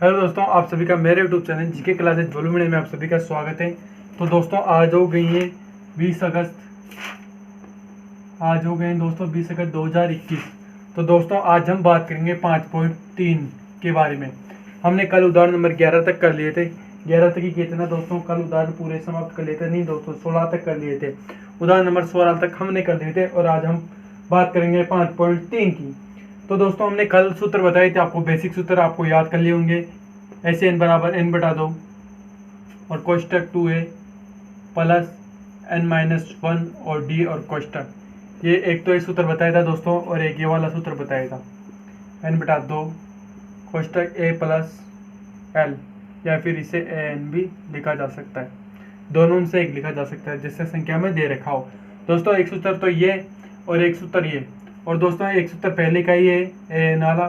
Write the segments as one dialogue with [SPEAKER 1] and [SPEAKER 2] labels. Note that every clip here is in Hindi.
[SPEAKER 1] हेलो दोस्तों, आप सभी का मेरे YouTube channel GK classes volume में आप सभी का स्वागत है। तो दोस्तों आज हो गई है 20 अगस्त। आज हो गए हैं दोस्तों 20 अगस्त 2021। तो दोस्तों आज हम बात करेंगे 5.3 के बारे में। हमने कल उदाहरण नंबर 11 तक कर लिए थे। 11 तक ही किए थे ना दोस्तों, कल उदाहरण पूरे समाप्त कर लिए थे। नहीं दोस्तों, 16 तक कर लिए थे। उदाहरण नंबर 16 तक हमने कर लिए थे और आज हम बात करेंगे 5.3 की। तो दोस्तों हमने कल सूत्र बताए थे आपको, बेसिक सूत्र आपको याद कर लिए होंगे। ऐसे n बराबर n बटा 2 और कोष्टक 2a प्लस n-1 और d और कोष्टक। ये एक तो ये सूत्र बताया था दोस्तों, और एक ये वाला सूत्र बताया था। n बटा 2 कोष्टक a प्लस l, या फिर इसे an भी लिखा जा सकता है। दोनों से एक लिखा जा सकता है जिससे संख्या में दे रखा हो। दोस्तों एक सूत्र तो ये और एक सूत्र ये, और दोस्तों एक सूत्र पहले का ही है नाला,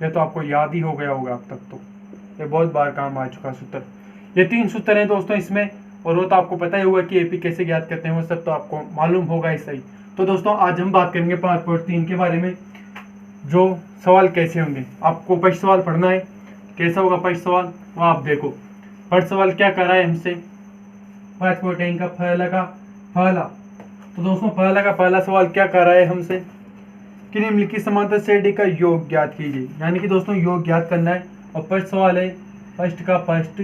[SPEAKER 1] ये तो आपको याद ही हो गया होगा अब तक। तो ये बहुत बार काम आ चुका सूत्र। ये 3 सूत्र हैं दोस्तों इसमें, और वो तो आपको पता ही होगा कि एपी कैसे ज्ञात करते हैं, वो सब तो आपको मालूम होगा ही सही। तो दोस्तों आज हम बात करेंगे 5.3 के बारे में। जो सवाल कैसे होंगे, आपको फर्स्ट सवाल पढ़ना है। कैसा होगा फर्स्ट सवाल, वो आप देखो। फर्स्ट सवाल क्या कर रहा है हमसे, 5.3 का पहला। तो दोस्तों पहला सवाल क्या कर रहा है हमसे कि निम्नलिखित समांतर श्रेणी का योग ज्ञात कीजिए। यानी कि दोस्तों योग ज्ञात करना है। और फर्स्ट सवाल है फर्स्ट का फर्स्ट।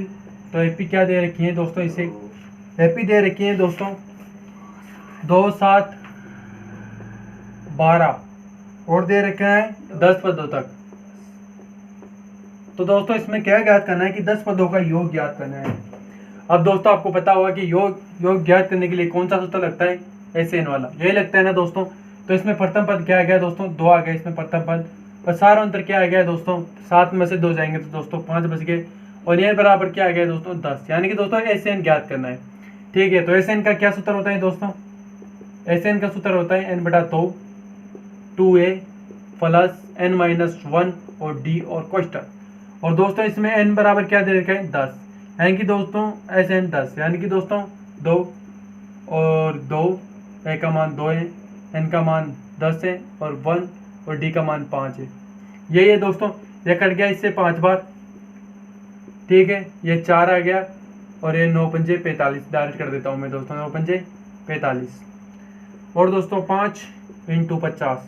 [SPEAKER 1] तो एपी क्या दे रखी है दोस्तों, इसे एपी दे रखी है दोस्तों 2, 7, 12 और दे रखा है 10 पदों तक। तो दोस्तों इसमें क्या ज्ञात करना है कि 10 पदों का योग ज्ञात करना है। अब दोस्तों आपको पता होगा कि योग ज्ञात करने के लिए कौन सा सूत्र लगता है, एसएन वाला, यही लगता है ना दोस्तों। तो इसमें प्रथम पद क्या आ गया दोस्तों, 2 आ गया इसमें प्रथम पद। और सारा अंतर क्या आ गया दोस्तों, 7 में से 2 जाएंगे तो दोस्तों 5 बच गए। और ये बराबर क्या आ गया दोस्तों 10। यानी कि दोस्तों एसएन ज्ञात करना है। ठीक है, तो एसएन का क्या सूत्र होता है दोस्तों, एसएन का सूत्र होता है n बटा 2a प्लस n-1 और d और कोष्टक। और दोस्तों इसमें n बराबर क्या दे रखा है 10, यानी कि दोस्तों एसएन 10, यानी कि दोस्तों 2 और 2, a का मान 2 है, n का मान 10 है और 1 और d का मान 5 है। यही है दोस्तों, ये कट गया इससे 5 बार। ठीक है, ये 4 आ गया और ये 9 पंजे 45 डायरेक्ट कर देता हूँ मैं दोस्तों, 9 पंजे 45 और दोस्तों 5 इंटू 50,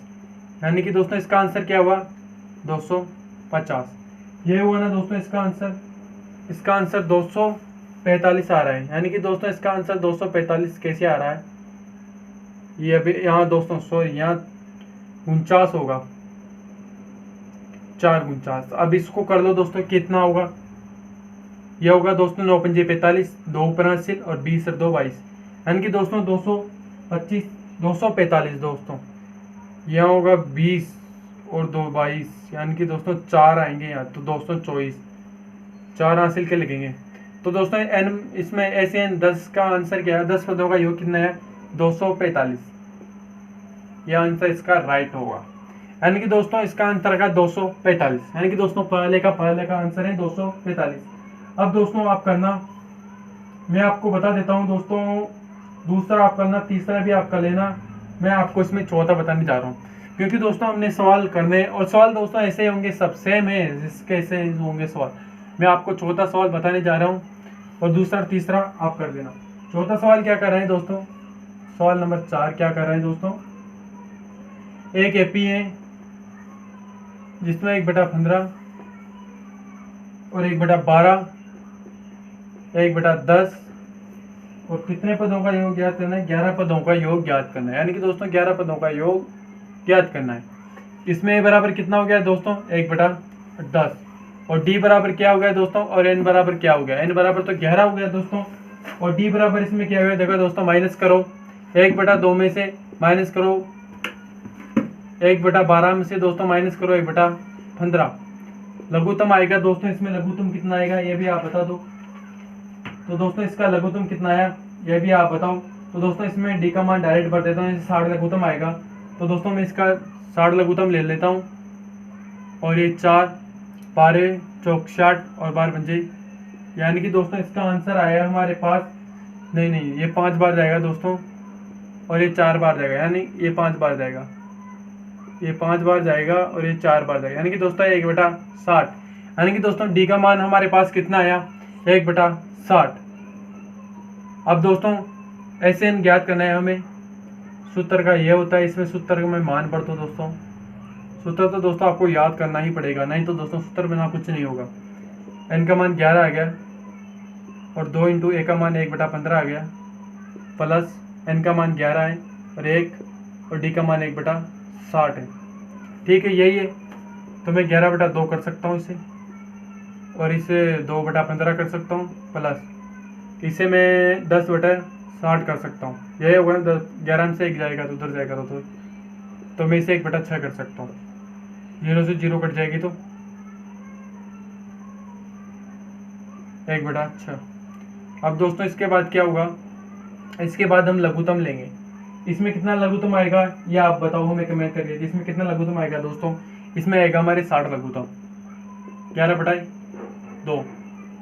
[SPEAKER 1] यानी कि दोस्तों इसका आंसर क्या हुआ 250। ये हुआ ना दोस्तों इसका आंसर 245 आ रहा है। यानी कि दोस्तों इसका आंसर 245 कैसे आ रहा है, ये अभी यहाँ दोस्तों सॉरी यहाँ 49 होगा, 4×49। अब इसको कर लो दोस्तों, कितना होगा, यह होगा दोस्तों 9 पंजे 45, 2 ऊपर और 20 और 2 22, यानी कि दोस्तों 225 245 दोस्तों। यहाँ होगा 20 और 2 22, यानी कि दोस्तों 4 आएंगे यहाँ, तो 224 4 हासिल के लगेंगे। तो दोस्तों एन इसमें ऐसे 10 का आंसर क्या है, 10 पदों का योग कितना है 245। यह आंसर इसका राइट होगा। यानी कि दोस्तों इसका आंसर का 245, यानी कि दोस्तों पहले का आंसर है 245। अब दोस्तों आप करना, मैं आपको बता देता हूँ दोस्तों, दूसरा आप करना, तीसरा भी आप कर लेना। मैं आपको इसमें चौथा बताने जा रहा हूँ, क्योंकि दोस्तों हमने सवाल करने, और सवाल दोस्तों ऐसे होंगे सबसे में जिसके ऐसे होंगे सवाल। मैं आपको चौथा सवाल बताने जा रहा हूँ और दूसरा तीसरा आप कर देना। चौथा सवाल क्या कर रहे हैं दोस्तों, सवाल नंबर 4 क्या कर रहे हैं दोस्तों, एक एपी है जिसमें 1/15 और 1/12 1/10 और कितने पदों का योग ज्ञात करना है, 11 पदों का योग ज्ञात करना है। यानी कि दोस्तों 11 पदों का योग ज्ञात करना है। इसमें a बराबर कितना हो गया दोस्तों 1/10 और d बराबर क्या हो गया दोस्तों, और n बराबर क्या हो गया, n बराबर तो 11 हो गया दोस्तों, और d बराबर इसमें क्या हो गया, देखो दोस्तों माइनस करो, 1/2 में से माइनस करो 1/12 में से दोस्तों माइनस करो 1/15, लघुत्तम आएगा दोस्तों। इसमें लघुत्तम कितना आएगा ये भी आप बता दो। तो दोस्तों इसका लघुत्तम कितना आया ये भी आप बताओ। तो दोस्तों इसमें डी का मान डायरेक्ट भर देता हूँ, 60 लघुत्तम आएगा। तो दोस्तों मैं इसका 60 लघुत्तम ले लेता हूँ, और ये 4 12 चौक 60 और 12 पंजे, यानी कि दोस्तों इसका आंसर आया हमारे पास, नहीं ये 5 बार जाएगा दोस्तों, और ये 4 बार जाएगा, यानी ये 5 बार जाएगा, ये 5 बार जाएगा और ये 4 बार जाएगा, यानी कि दोस्तों 1/60, यानी कि दोस्तों डी का मान हमारे पास कितना आया 1/60। अब दोस्तों ऐसे एन ज्ञात करना है हमें। सूत्र का ये होता है, इसमें सूत्र का मैं मान पढ़ दूँ दोस्तों। सूत्र तो दोस्तों आपको याद करना ही पड़ेगा, नहीं तो दोस्तों सूत्र बिना कुछ नहीं होगा। एन का मान 11 आ गया और 2 इंटू ए का मान 1/15 आ गया, प्लस एन का मान 11 है और 1 और डी का मान 1/60 है। ठीक है, यही है। तो मैं 11/2 कर सकता हूँ इसे, और इसे 2/15 कर सकता हूँ, प्लस इसे मैं 10/60 कर सकता हूँ। यही होगा ना, 11 में से 1 जाएगा तो उधर जाएगा तो मैं इसे 1/6 कर सकता हूँ। 0 से 0 कट जाएगी तो 1/6। अब दोस्तों इसके बाद क्या होगा, इसके बाद हम लघुत्तम लेंगे। इसमें कितना लघुत्तम आएगा ये आप बताओ हमें कमेंट करके कि इसमें कितना लघुत्तम आएगा दोस्तों। इसमें आएगा हमारे 60 लघुत्तम, 11/2,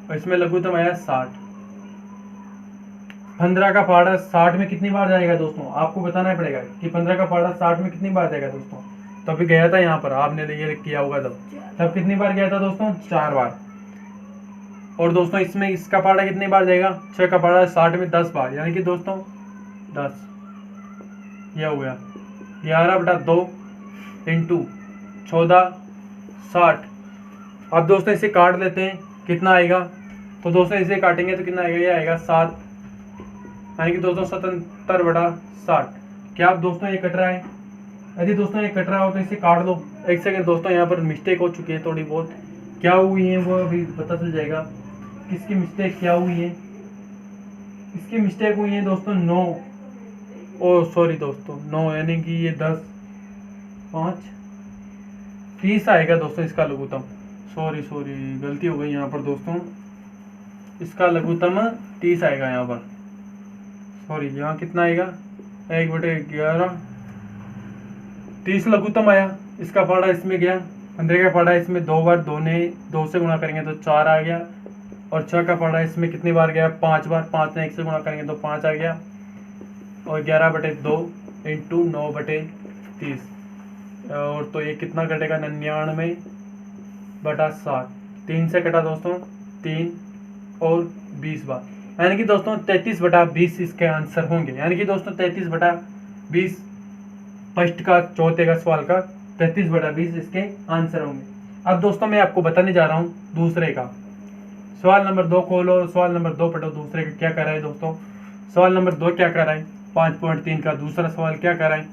[SPEAKER 1] और इसमें लघुत्तम आया 60। 15 का पहाड़ा 60 में कितनी बार जाएगा दोस्तों, आपको बताना पड़ेगा कि 15 का पहाड़ा 60 में कितनी बार जाएगा दोस्तों। तो अभी गया था यहाँ पर, आपने ये किया होगा तब कितनी बार गया था दोस्तों, 4 बार। और दोस्तों इसमें इसका पहाड़ा कितनी बार जाएगा, 6 का पहाड़ा 60 में 10 बार, यानी कि दोस्तों 10। यह हो गया 11/2 इंटू 14 60। अब दोस्तों इसे काट लेते हैं, कितना आएगा। तो दोस्तों इसे काटेंगे तो कितना आएगा, ये आएगा 7, यानी कि दोस्तों 77/60। क्या आप दोस्तों ये कट रहा है, यदि दोस्तों ये कट रहा हो तो इसे काट लो। एक सेकंड दोस्तों, यहाँ पर मिस्टेक हो चुकी है थोड़ी बहुत, क्या हुई है वो अभी पता चल जाएगा किसकी मिस्टेक क्या हुई है। इसकी मिस्टेक हुई है दोस्तों 9, ओ सॉरी दोस्तों 9, यानी कि ये 10 5 30 आएगा दोस्तों इसका लघुत्तम। सॉरी गलती हो गई यहाँ पर दोस्तों, इसका लघुत्तम 30 आएगा यहाँ पर। सॉरी, यहाँ कितना आएगा 1/11, 30 लघुत्तम आया। इसका पहाड़ा इसमें गया, 15 का पहाड़ा इसमें 2 बार, 2 से गुणा करेंगे तो 4 आ गया। और 6 का पहाड़ा इसमें कितनी बार गया, 5 बार, 5 ने 1 से गुणा करेंगे तो 5 आ गया। और 11/2 इंटू 9/30, और तो ये कितना कटेगा 99/60। 3 से कटा दोस्तों 3 और 20 बार, यानी कि दोस्तों 33/20 इसके आंसर होंगे। यानी कि दोस्तों 33/20 फर्स्ट का चौथे का सवाल का 33/20 इसके आंसर होंगे। अब दोस्तों मैं आपको बताने जा रहा हूँ दूसरे का। सवाल नंबर 2 खोलो, सवाल नंबर 2 पढ़ो। दूसरे का क्या कर रहा है दोस्तों, सवाल नंबर 2 क्या कर रहा है, 5.3 का दूसरा सवाल क्या कर रहा है।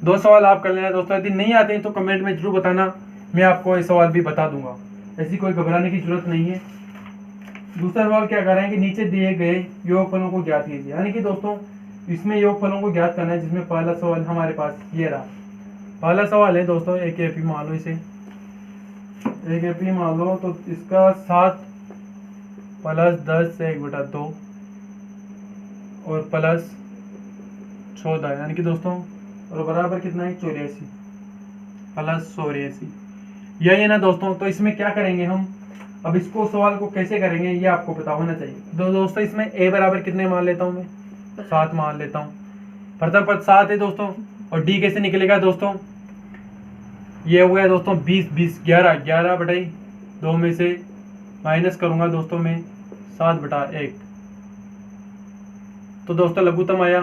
[SPEAKER 1] 2 सवाल आप कर लेना दोस्तों, यदि नहीं आते हैं तो कमेंट में जरूर बताना, मैं आपको ये सवाल भी बता दूंगा, ऐसी कोई घबराने की जरूरत नहीं है। दूसरा सवाल क्या कर रहे हैं कि नीचे दिए गए योगफलों को ज्ञात कीजिए। यानी कि दोस्तों इसमें योगफलों को ज्ञात करना है, जिसमें पहला सवाल हमारे पास ये रहा। पहला सवाल है दोस्तों, एक एपी मान लो, इसे एक एपी मान लो, तो इसका 7 + 10 से 1/2 और प्लस 14, यानी कि दोस्तों और बराबर कितना है 84 + 84, यही है ना दोस्तों। तो इसमें क्या करेंगे हम, अब इसको सवाल को कैसे करेंगे ये आपको पता होना चाहिए। तो दोस्तों इसमें a बराबर कितने मान लेता हूँ मैं, 7 मान लेता हूँ। प्रथम पद 7 है दोस्तों, और d कैसे निकलेगा दोस्तों, ये हो गया दोस्तों 20 20 11 11/2 में से माइनस करूंगा दोस्तों मैं 7/1। तो दोस्तों लघुत्तम आया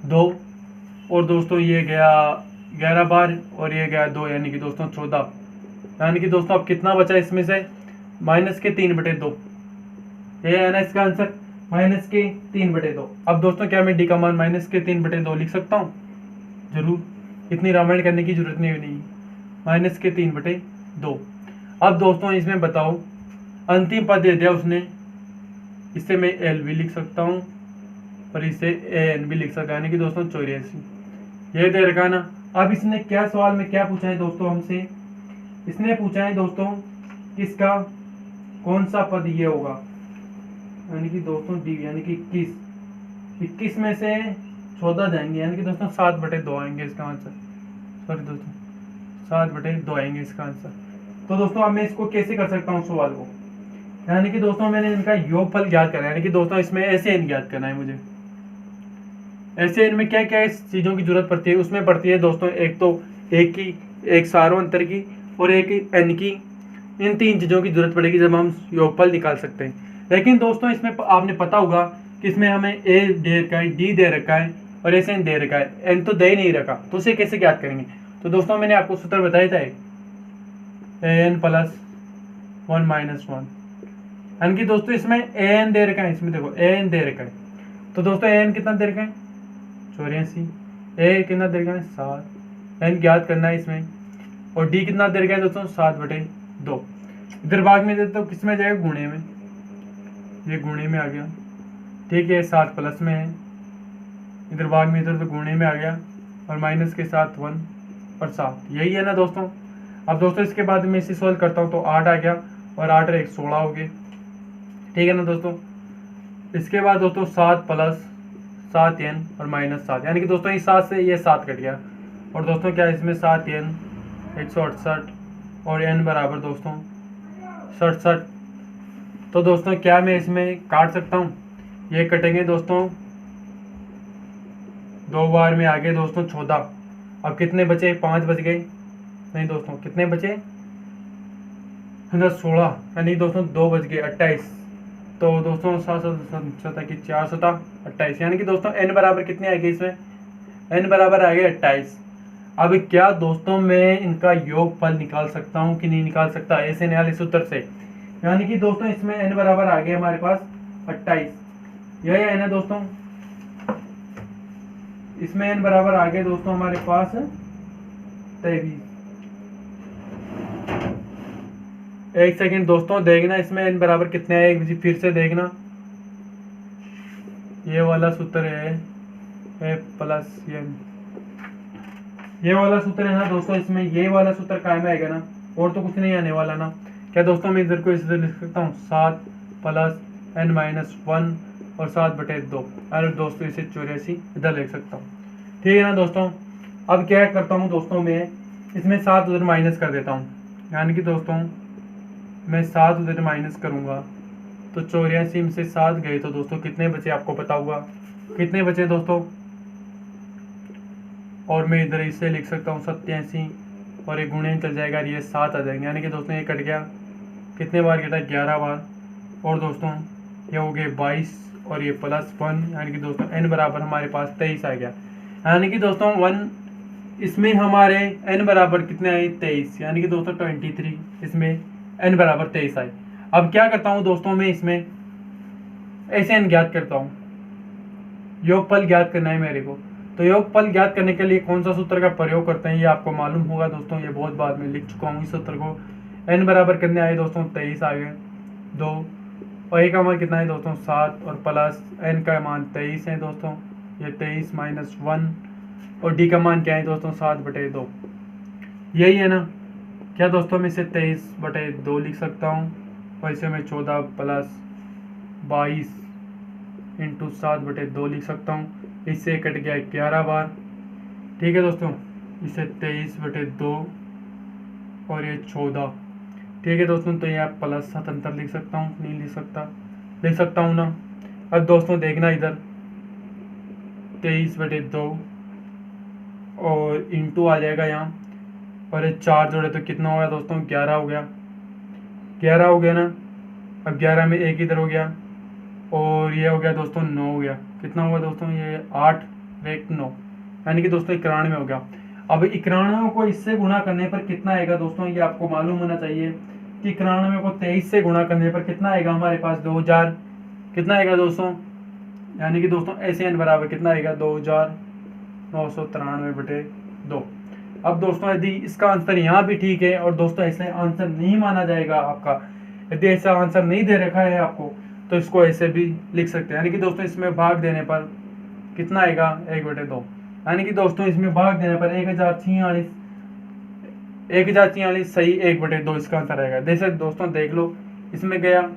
[SPEAKER 1] 2, और दोस्तों ये गया 11 बार और ये गया 2, यानी कि दोस्तों 14। यानी कि दोस्तों अब कितना बचा इसमें से, -3/2। ये है ना इसका आंसर, -3/2। अब दोस्तों क्या मैं डी का मान -3/2 लिख सकता हूँ, जरूर, इतनी रामायण करने की जरूरत नहीं, -3/2। अब दोस्तों इसमें बताओ अंतिम पद दे दिया उसने, इससे मैं एल भी लिख सकता हूँ और इसे एन भी लिख सकता हूँ, यानी कि दोस्तों 84 ये दे रखा ना। अब इसने क्या सवाल में क्या पूछा है दोस्तों हमसे, इसने पूछा है दोस्तों किसका कौन सा पद ये होगा, यानी कि दोस्तों डी, यानी कि 21 में से 14 जाएंगे, यानी कि दोस्तों 7/2 आएंगे इसका आंसर। सॉरी दोस्तों 7/2 आएंगे इसका आंसर। तो दोस्तों अब मैं इसको कैसे कर सकता हूँ सवाल को, यानी कि दोस्तों मैंने इनका योगफल ज्ञात करना है, यानी कि दोस्तों इसमें ऐसे एन ज्ञात करना है मुझे। ऐसे एन में क्या क्या चीज़ों की जरूरत पड़ती है, उसमें पड़ती है दोस्तों एक तो एक की, एक सार्वंतर की, और एक एन की, इन 3 चीज़ों की जरूरत पड़ेगी जब हम योगफल निकाल सकते हैं। लेकिन दोस्तों इसमें आपने पता होगा कि इसमें हमें ए दे रखा है, डी दे रखा है और एस एन दे रखा है, एन तो दे ही नहीं रखा, तो उसे कैसे ज्ञात करेंगे। तो दोस्तों मैंने आपको सूत्र बताया था ए एन प्लस 1 माइनस 1, यानी कि दोस्तों इसमें ए एन दे रखा है, इसमें देखो ए एन दे रखा है, तो दोस्तों ए एन कितना दे रखा है 84, ए कितना दे रखा है 7, एन ज्ञात करना है इसमें, और डी कितना दे रखा है दोस्तों 7/2। इधर भाग में देते तो किस में जाएगा गुणे में, ये गुणे में आ गया, ठीक है 7 प्लस में है, इधर भाग में इधर तो गुणे में आ गया, और माइनस के साथ 1 और 7, यही है ना दोस्तों। अब दोस्तों इसके बाद मैं इसे सोल्व करता हूँ तो 8 आ गया, और 8 और 1 16 हो गए, ठीक है ना दोस्तों। इसके बाद दोस्तों 7 प्लस 7n और माइनस 7, यानी कि दोस्तों इस 7 से ये 7 कट गया, और दोस्तों क्या है इसमें 7n 168 और n बराबर दोस्तों 67। तो दोस्तों क्या मैं इसमें काट सकता हूँ, ये कटेंगे दोस्तों 2 बार में आ गए दोस्तों 14। अब कितने बचे 5 बच गए, नहीं दोस्तों कितने बचे 16, यानी दोस्तों 2 बच गए 28। तो दोस्तों 7 की 4 7 28, यानी कि दोस्तों n बराबर कितने आ गए इसमें, n बराबर आ गए 28। अब क्या दोस्तों मैं इनका योगफल निकाल सकता हूँ कि नहीं निकाल सकता ऐसे निकाले सूत्र से, यानी कि दोस्तों इसमें n बराबर आ गया हमारे पास 28, यही है ना दोस्तों। इसमें n बराबर आ गए दोस्तों हमारे पास 23। एक सेकंड दोस्तों देखना इसमें n बराबर कितने आए, एक बार फिर से देखना, ये वाला सूत्र है a प्लस n, ये वाला सूत्र है ना दोस्तों, इसमें ये वाला सूत्र कायम आएगा ना, और तो कुछ नहीं आने वाला ना। क्या दोस्तों मैं इधर को इधर लिख सकता हूँ 7 प्लस n माइनस 1 और 7/2, अरे दोस्तों इसे 84 इधर लिख सकता हूँ, ठीक है ना दोस्तों। अब क्या करता हूँ दोस्तों मैं इसमें 7 उधर माइनस कर देता हूँ, यानी कि दोस्तों मैं 7 उधर माइनस करूँगा तो 84 में से 7 गए तो दोस्तों कितने बचे आपको पता होगा, कितने बचे दोस्तों, और मैं इधर इसे लिख सकता हूँ 87, और ये गुणे चल जाएगा, ये 7 आ जाएंगे, यानी कि दोस्तों ये कट गया, कितने बार कटा 11 बार, और दोस्तों ये हो गए 22 और ये प्लस 1, यानी कि दोस्तों n बराबर हमारे पास 23 आ गया, यानी कि दोस्तों 1 इसमें हमारे n बराबर कितने आए 23, यानी कि दोस्तों 23 इसमें n बराबर 23 आए। अब क्या करता हूँ दोस्तों मैं इसमें ऐसे n ज्ञात करता हूँ, योगफल ज्ञात करना है मेरे को, तो योगफल ज्ञात करने के लिए कौन सा सूत्र का प्रयोग करते हैं ये आपको मालूम होगा दोस्तों, ये बहुत बार में लिख चुका हूँ इस सूत्र को। n बराबर कितने आए दोस्तों 23 आ गए 2, और a का मान कितना है दोस्तों 7 और प्लस n का मान 23 है दोस्तों, ये 23 माइनस 1, और d का मान क्या है दोस्तों 7/2, यही है ना। क्या दोस्तों मैं इसे 23/2 लिख सकता हूँ, और इसे मैं 14 प्लस 22 इंटू 7/2 लिख सकता हूँ, इससे कट गया 11 बार, ठीक है दोस्तों, इसे 23/2 और ये 14, ठीक है दोस्तों। तो यहाँ प्लस 77 लिख सकता हूँ, नहीं लिख सकता, लिख सकता हूँ ना। अब दोस्तों देखना इधर 23/2 और इंटू आ जाएगा यहाँ, और ये 4 जोड़े तो कितना हो गया दोस्तों 11 हो गया, 11 हो गया ना। अब 11 में एक इधर हो गया, और ये हो गया दोस्तों 9 हो गया, कितना हुआ दोस्तों ये 8 1 9, यानी कि दोस्तों 91 हो गया। अब 91 को इससे गुणा करने पर कितना आएगा दोस्तों, ये आपको मालूम होना चाहिए कि 91 को 23 से गुणा करने पर कितना आएगा हमारे पास 2000, कितना आएगा दोस्तों, यानी कि दोस्तों ऐसे n बराबर कितना आएगा 2993/2। अब दोस्तों यदि इसका आंसर यहाँ भी ठीक है, और दोस्तों ऐसे आंसर नहीं माना जाएगा आपका, यदि ऐसा आंसर नहीं दे रखा है आपको तो इसको ऐसे भी लिख सकते हैं, यानी कि दोस्तों इसमें भाग देने पर कितना आएगा 1/2, यानी कि दोस्तों इसमें भाग देने पर 1046 सही 1/2 इसका आंसर आएगा। जैसे दोस्तों देख लो, इसमें गया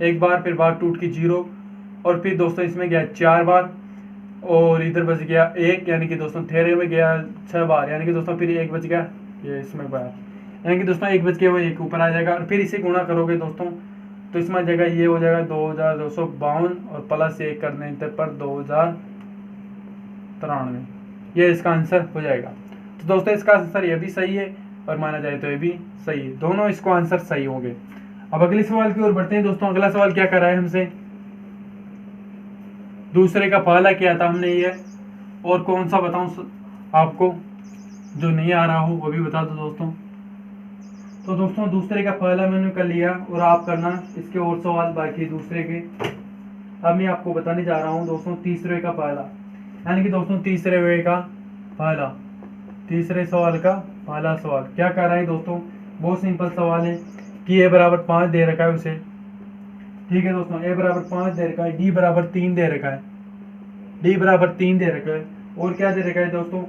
[SPEAKER 1] एक बार, फिर भाग टूट की 0, और फिर दोस्तों इसमें गया 4 बार, और इधर बच गया 1, यानी कि दोस्तों थेरे में गया 6 बार, यानी कि दोस्तों फिर 1 बच गया ये इसमें बार, यानी कि दोस्तों 1 बच गया वो 1 ऊपर आ जाएगा, और फिर इसे गुणा करोगे दोस्तों तो इसमें जगह ये हो जाएगा 2252 और प्लस 1 करने पर 2093, ये इसका आंसर हो जाएगा। तो दोस्तों इसका आंसर ये भी सही है, और माना जाए तो ये भी सही है, दोनों इसको आंसर सही होंगे। अब अगले सवाल की ओर बढ़ते हैं दोस्तों। अगला सवाल क्या कर रहा है हमसे, दूसरे का पहला किया था हमने ये, और कौन सा बताऊं आपको, जो नहीं आ रहा हो वो भी बता दो दोस्तों। तो दोस्तों दूसरे का पहला मैंने कर लिया, और आप करना इसके और सवाल बाकी दूसरे के। अब मैं आपको बताने जा रहा हूं दोस्तों तीसरे का पहला, यानी कि दोस्तों तीसरे वे का पहला, तीसरे सवाल का पहला सवाल क्या कर रहा है दोस्तों, बहुत सिंपल सवाल है कि ए बराबर 5 दे रखा है उसे, ठीक है दोस्तों, ए बराबर 5 दे रखा है, डी बराबर 3 दे रखा है, डी बराबर 3 दे रखा है, और क्या दे रखा है दोस्तों,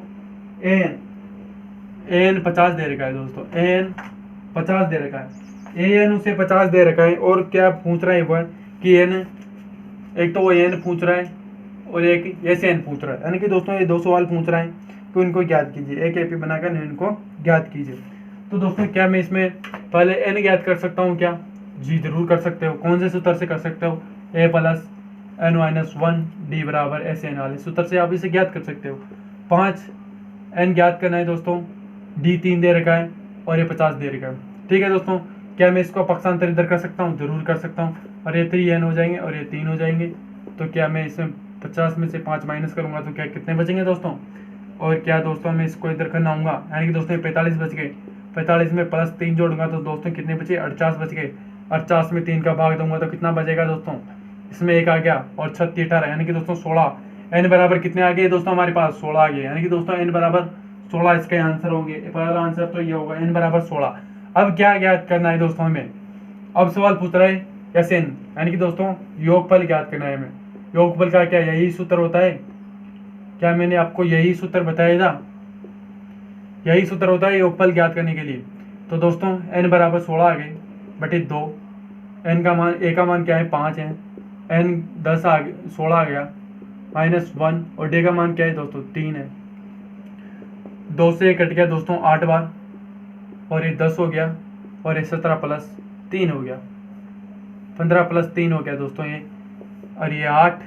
[SPEAKER 1] एन, एन 50 दे रखा है दोस्तों, एन 50 दे रखा है, एन उसे 50 दे रखा है, और क्या पूछ रहा है वो कि एन, एक तो वो एन पूछ रहा है और एक एस एन पूछ रहा है, यानी कि दोस्तों ये दो सवाल पूछ रहा है कि इनको ज्ञात कीजिए, एक एपी बनाकर इनको ज्ञात कीजिए। तो दोस्तों क्या मैं इसमें पहले एन ज्ञात कर सकता हूँ क्या, जी जरूर कर सकते हो। कौन से सूत्र से कर सकते हो, ए प्लस एन माइनस 1 डी बराबर एस एन वाले सूत्र से आप इसे ज्ञात कर सकते हो। 5 एन ज्ञात करना है दोस्तों, डी 3 दे रखा है और ये 50 दे रखा है, ठीक है दोस्तों। क्या मैं इसको पक्षांतर इधर कर सकता हूँ, जरूर कर सकता हूँ, और ये 3 एन हो जाएंगे और ये 3 हो जाएंगे। तो क्या मैं इसमें 50 में से 5 माइनस करूंगा तो क्या कितने बचेंगे दोस्तों, और क्या दोस्तों मैं इसको इधर करना आऊँगा, यानी कि दोस्तों 45 बच गए, 45 में प्लस 3 जोड़ूंगा तो दोस्तों कितने बचे, 48 बच गए, 48 में 3 का भाग दूंगा तो कितना बचेगा दोस्तों, इसमें 1 आ गया और 36 18, यानी कि दोस्तों 16। एन बराबर कितने आ गए दोस्तों, हमारे पास 16 आ गए, यानी कि दोस्तों एन बराबर 16 इसके आंसर होंगे। पहला आंसर तो ये होगा, एन बराबर 16। अब क्या ज्ञात करना है दोस्तों हमें, अब सवाल पूछ रहा है एस एन, यानी कि दोस्तों योगफल ज्ञात करना है हमें। योगफल का क्या यही सूत्र होता है, क्या मैंने आपको यही सूत्र बताया था, यही सूत्र होता है योगफल ज्ञात करने के लिए। तो दोस्तों एन बराबर 16 आ गए बटे 2, एन का मान, ए का मान क्या है 5 है, एन 10 आ गया, 16 आ गया माइनस 1, और डे का मान क्या है दोस्तों 3 है। 2 से कट गया दोस्तों 8 बार, और ये 10 हो गया, और ये 17 प्लस 3 हो गया, 15 प्लस 3 हो गया दोस्तों ये, और ये 8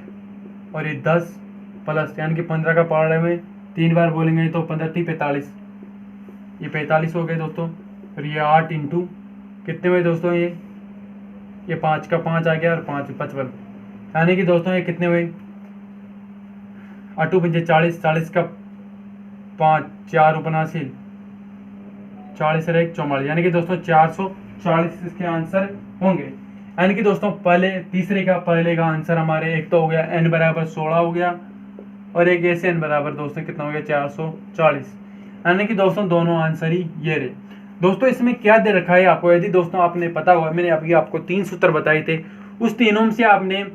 [SPEAKER 1] और ये 10 प्लस, यानी कि 15 का पार्ट में 3 बार बोलेंगे तो 15 3 45, ये 45 हो गए दोस्तों, और ये 8 इंटू कितने हुए दोस्तों, ये 5 का 5 आ गया और 5 55, यानी कि दोस्तों ये कितने हुए, 8 पंजे 40, 40 का 5 4 उपनासी 40 रहे 44, यानी कि दोस्तों 440 इसके आंसर होंगे। यानी कि दोस्तों पहले तीसरे का पहले का आंसर हमारे एक तो हो गया एन बराबर 16 हो गया, और एक ऐसे एन बराबर दोस्तों कितना हो गया 440, यानी कि दोस्तों दोनों आंसर ही ये रहे। दोस्तों इसमें क्या दे रखा है आपको, यदि दोस्तों आपने पता हुआ, मैंने अभी आपको 3 सूत्र बताए थे, उस तीनों में से आपने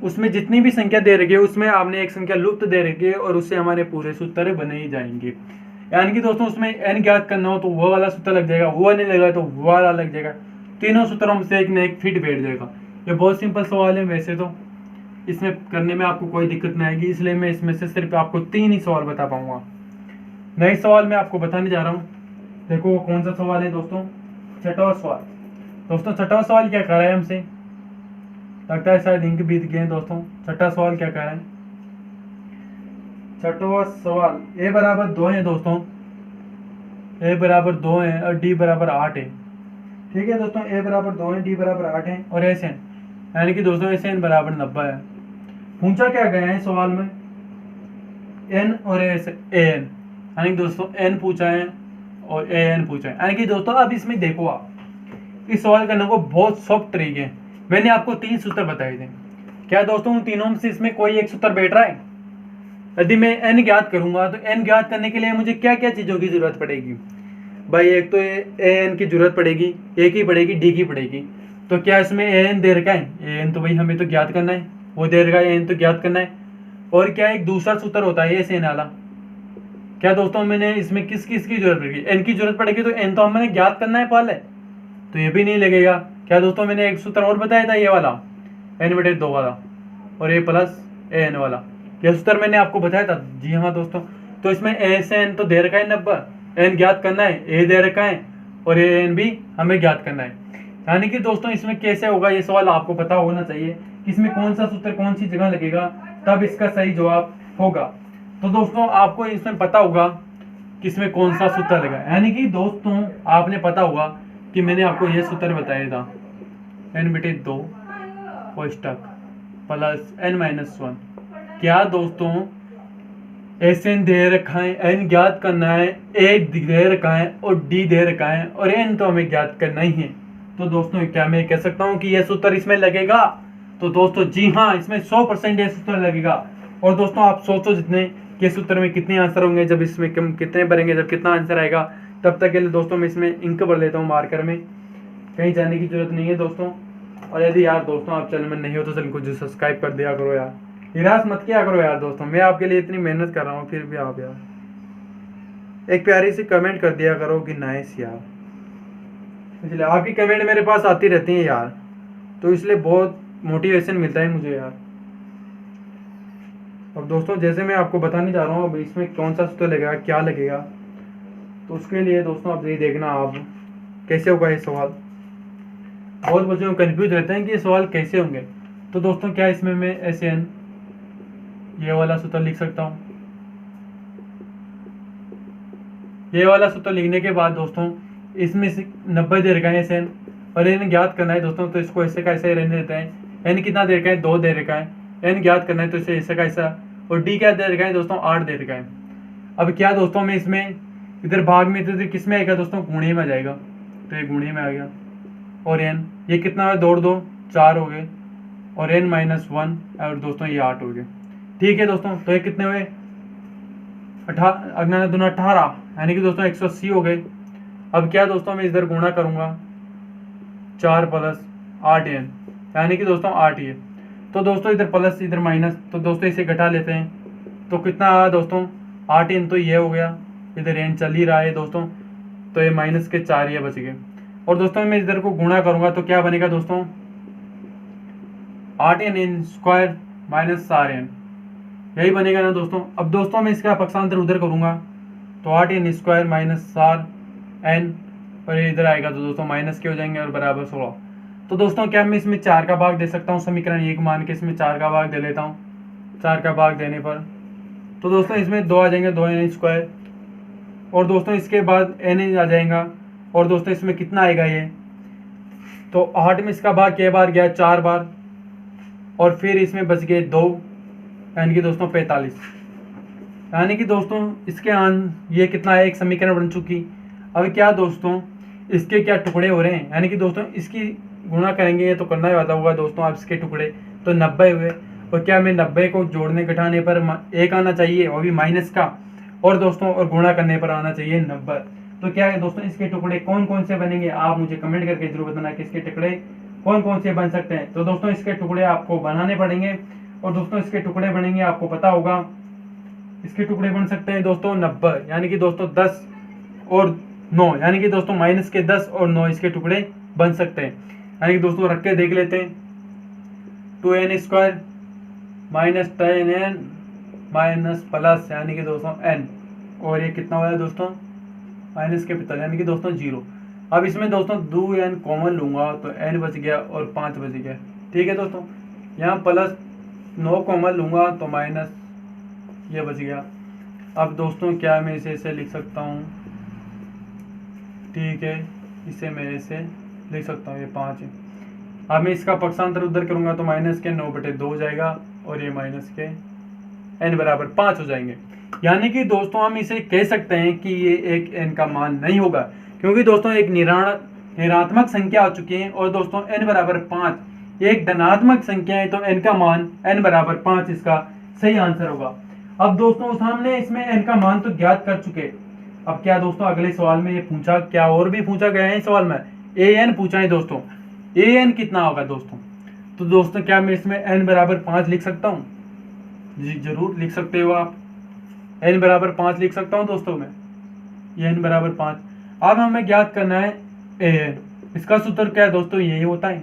[SPEAKER 1] उसमें जितनी भी संख्या दे रखी है उसमें आपने एक संख्या लुप्त दे रखी है, और उससे हमारे पूरे सूत्र बने ही जाएंगे। यानी कि दोस्तों उसमें एन ज्ञात करना हो तो वो वाला सूत्र लग जाएगा, वो नहीं लगा तो वो वाला लग जाएगा, तीनों सूत्रों में से एक न एक फिट बैठ जाएगा। ये बहुत सिंपल सवाल है, वैसे तो इसमें करने में आपको कोई दिक्कत नहीं आएगी, इसलिए मैं इसमें से सिर्फ आपको 3 ही सवाल बता पाऊंगा। नए सवाल मैं आपको बताने जा रहा हूँ, देखो कौन सा सवाल है दोस्तों, छठवां सवाल। दोस्तों छठवां सवाल क्या कर रहा है हमसे, लगता है शायद इंक बीत गए हैं दोस्तों। छठा सवाल क्या कर रहा है, छठवां सवाल ए बराबर 2 है दोस्तों, ए बराबर 2 है और डी बराबर 8 है, ठीक है दोस्तों, ए बराबर 2 है, डी बराबर 8 है, और एस एन, यानी कि दोस्तों एस एन बराबर 90 है। पूछा क्या गया है सवाल में, एन और एस एन, यानी कि दोस्तों एन पूछा है और ए एन पूछा है, यानी कि दोस्तों अब इसमें देखो आप, इस सवाल करने को बहुत सॉफ्ट तरीके हैं। मैंने आपको 3 सूत्र बताए थे, क्या दोस्तों उन तीनों में से इसमें कोई एक सूत्र बैठ रहा है। यदि मैं एन ज्ञात करूंगा तो एन ज्ञात करने के लिए मुझे क्या क्या चीज़ों की जरूरत पड़ेगी भाई, एक तो ए एन की जरूरत पड़ेगी, ए की पड़ेगी, डी की पड़ेगी। तो क्या इसमें ए एन दे रखा है, ए एन तो भाई हमें तो ज्ञात करना है, वो दे रखा है ए एन तो ज्ञात करना है। और क्या एक दूसरा सूत्र होता है एस एन वाला, क्या दोस्तों मैंने इसमें किस किस की जरूरत पड़ेगी, एन की जरूरत पड़ेगी, तो एन तो हमें ज्ञात करना है पहले, तो ये भी नहीं लगेगा। क्या दोस्तों मैंने एक सूत्र और बताया था, ये वाला एन बटे 2 वाला, और ए प्लस ए एन वाला, यह सूत्र मैंने आपको बताया था। जी हाँ दोस्तों, तो इसमें ए से एन तो दे रखा है 90, एन ज्ञात करना है, ए दे रखा है, और ए एन भी हमें ज्ञात करना है। यानी कि दोस्तों इसमें कैसे होगा, ये सवाल आपको पता होना चाहिए कि इसमें कौन सा सूत्र कौन सी जगह लगेगा, तब इसका सही जवाब होगा। तो दोस्तों आपको इसमें पता होगा कि इसमें कौन सा सूत्र लगा। यानी कि दोस्तों आपने पता होगा कि मैंने आपको यह सूत्र बताया था, n बटे 2 कोष्टक प्लस n-1। क्या दोस्तों Sn दे रखा है, n ज्ञात करना है, a दे रखा है और d दे रखा है और n तो हमें ज्ञात करना ही है। तो दोस्तों क्या मैं कह सकता हूँ कि यह सूत्र इसमें लगेगा? तो दोस्तों जी हाँ, इसमें 100% यह सूत्र लगेगा। और दोस्तों आप सोचो जितने कि सूत्र में कितने आंसर होंगे, जब इसमें कितने भरेंगे, जब कितना आंसर आएगा, तब तक के लिए दोस्तों मैं इसमें इंक भर लेता हूँ मार्कर में, कहीं जाने की जरूरत नहीं है दोस्तों। और यदि यार दोस्तों आप चैनल में नहीं हो तो चैनल को जो सब्सक्राइब कर दिया करो यार, निराश मत किया करो यार दोस्तों, मैं आपके लिए इतनी मेहनत कर रहा हूँ फिर भी आप यार एक प्यारी सी कमेंट कर दिया करो कि नाइस यार। इसलिए आपकी कमेंट मेरे पास आती रहती है यार, तो इसलिए बहुत मोटिवेशन मिलता है मुझे यार। अब दोस्तों जैसे मैं आपको बताने जा रहा हूँ अब इसमें कौन सा सूत्र लगेगा, क्या लगेगा, तो उसके लिए दोस्तों आप यही देखना आप कैसे होगा ये सवाल। बहुत बच्चों कंफ्यूज रहते हैं कि ये सवाल कैसे होंगे। तो दोस्तों क्या इसमें मैं Sn ये वाला सूत्र लिख सकता हूँ। ये वाला सूत्र लिखने के बाद दोस्तों इसमें से 90 दे रखा है Sn और n ज्ञात करना है दोस्तों, तो इसको ऐसे का ऐसे रहने देते हैं। n कितना दे रखा है, 2 दे रखा है, n ज्ञात करना है तो इसे ऐसे का ऐसा, और d क्या दे रखा है दोस्तों, 8 दे रखा है। अब क्या दोस्तों मैं इसमें इधर भाग में तो किस में आएगा दोस्तों, गुणे में आ जाएगा, तो ये गुणे में आ गया। और n ये कितना है, 2 4 हो गए, और n-1 और दोस्तों ये 8 हो गए। ठीक है दोस्तों, तो ये कितने हुए, 18, यानी कि दोस्तों 180 हो गए। अब क्या दोस्तों मैं इधर गुणा करूंगा 4 प्लस 8n, यानी कि दोस्तों 8 ये, तो दोस्तों इधर प्लस इधर माइनस, तो दोस्तों इसे घटा लेते हैं, तो कितना आया दोस्तों 8n, तो ये हो गया, इधर n चल ही रहा है दोस्तों, तो ये माइनस के 4 ये बच गए। और दोस्तों मैं इधर को गुणा करूंगा तो क्या बनेगा दोस्तों, 8n स्क्वायर माइनस 4n, यही बनेगा ना दोस्तों। अब दोस्तों मैं इसका पक्षांतर उधर करूंगा तो 8n स्क्वायर माइनस 4n, और ये इधर आएगा तो दोस्तों माइनस के हो जाएंगे और बराबर 16। तो दोस्तों क्या मैं इसमें 4 का भाग दे सकता हूँ, समीकरण 1 मान के इसमें 4 का भाग दे लेता हूँ। 4 का भाग देने पर तो दोस्तों इसमें 2 आ जाएंगे, 2n स्क्वायर, और दोस्तों इसके बाद n आ जाएगा, और दोस्तों इसमें कितना आएगा ये, तो 8 में इसका भाग क्या बार गया, 4 बार, और फिर इसमें बच गए 2, यानी कि दोस्तों 45। यानी कि दोस्तों इसके ये कितना है, एक समीकरण बन चुकी। अब क्या दोस्तों इसके क्या टुकड़े हो रहे हैं, यानी कि दोस्तों इसकी गुणा करेंगे, ये तो करना ही आता होगा दोस्तों, आप इसके टुकड़े तो 90 हुए, और क्या मैं 90 को जोड़ने घटाने पर 1 आना चाहिए, वो भी माइनस का, और दोस्तों और गुणा करने पर आना चाहिए 90। तो क्या है दोस्तों इसके टुकड़े कौन कौन से बनेंगे, आप मुझे कमेंट करके जरूर बताना कि इसके टुकड़े कौन कौन से बन सकते हैं। तो दोस्तों इसके टुकड़े आपको बनाने पड़ेंगे, और दोस्तों इसके टुकड़े बनेंगे आपको पता होगा, इसके टुकड़े बन सकते हैं दोस्तों 90, यानी कि दोस्तों 10 और 9, यानी कि दोस्तों माइनस के 10 और 9 इसके टुकड़े बन सकते हैं। यानी कि दोस्तों रख के देख लेते हैं, 2n square minus 10n minus plus, यानी कि दोस्तों n, और ये कितना हुआ है दोस्तों माइनस के 45, यानी कि दोस्तों 0। अब इसमें दोस्तों 2n कॉमन लूंगा तो n बच गया और 5 बच गया। ठीक है दोस्तों, यहाँ प्लस 9 कॉमन लूंगा तो माइनस ये बच गया। अब दोस्तों क्या मैं इसे ऐसे लिख सकता हूँ, ठीक है इसे मैं ऐसे लिख सकता हूँ, ये 5 है। अब मैं इसका पक्षांतर उधर करूंगा तो माइनस के 9/2 हो जाएगा, और ये माइनस के n बराबर 5 हो जाएंगे। यानी कि दोस्तों हम इसे कह सकते हैं कि ये एक n का मान नहीं होगा, क्योंकि दोस्तों एक ऋणात्मक संख्या आ चुकी है, और दोस्तों n बराबर 5 एक धनात्मक संख्या है, तो n का मान n बराबर 5 इसका सही आंसर होगा। अब दोस्तों हमने इसमें n का मान तो ज्ञात कर चुके। अब क्या दोस्तों अगले सवाल में ये पूछा, क्या और भी पूछा गया है इस सवाल में, an पूछा है दोस्तों, an कितना होगा दोस्तों। तो दोस्तों क्या मैं इसमें n बराबर 5 लिख सकता हूँ, जी जरूर लिख सकते हो आप, n बराबर 5 लिख सकता हूँ दोस्तों मैं, ये n बराबर 5। अब हमें ज्ञात करना है an, इसका सूत्र क्या है दोस्तों, यही होता है।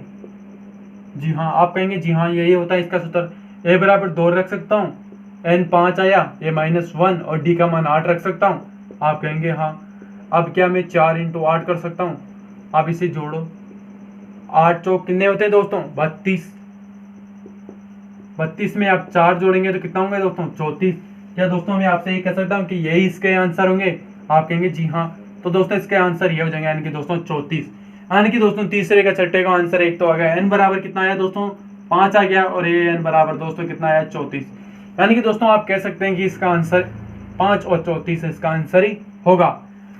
[SPEAKER 1] जी हाँ, आप कहेंगे जी हाँ यही होता है इसका सूत्र। a बराबर 2 रख सकता हूँ, n 5 आया, a -1 और d का मान 8 रख सकता हूँ, आप कहेंगे हाँ। अब क्या मैं 4 × 8 कर सकता हूँ, आप इसे जोड़ो, 8 चौक कितने होते हैं दोस्तों 32, 32 में आप 4 जोड़ेंगे तो कितना होंगे दोस्तों 34। क्या दोस्तों मैं आपसे ये कह सकता हूँ कि यही इसके आंसर होंगे, आप कहेंगे जी हाँ। तो दोस्तों इसके आंसर ये हो जाएंगे यानी कि दोस्तों 34। यानी कि दोस्तों तीसरे का छठे का आंसर एक तो आ गया, एन बराबर कितना आया दोस्तों 5 आ गया, और ये एन बराबर दोस्तों कितना आया 34। यानी कि दोस्तों आप कह सकते हैं कि इसका आंसर 5 और 34 इसका आंसर ही होगा।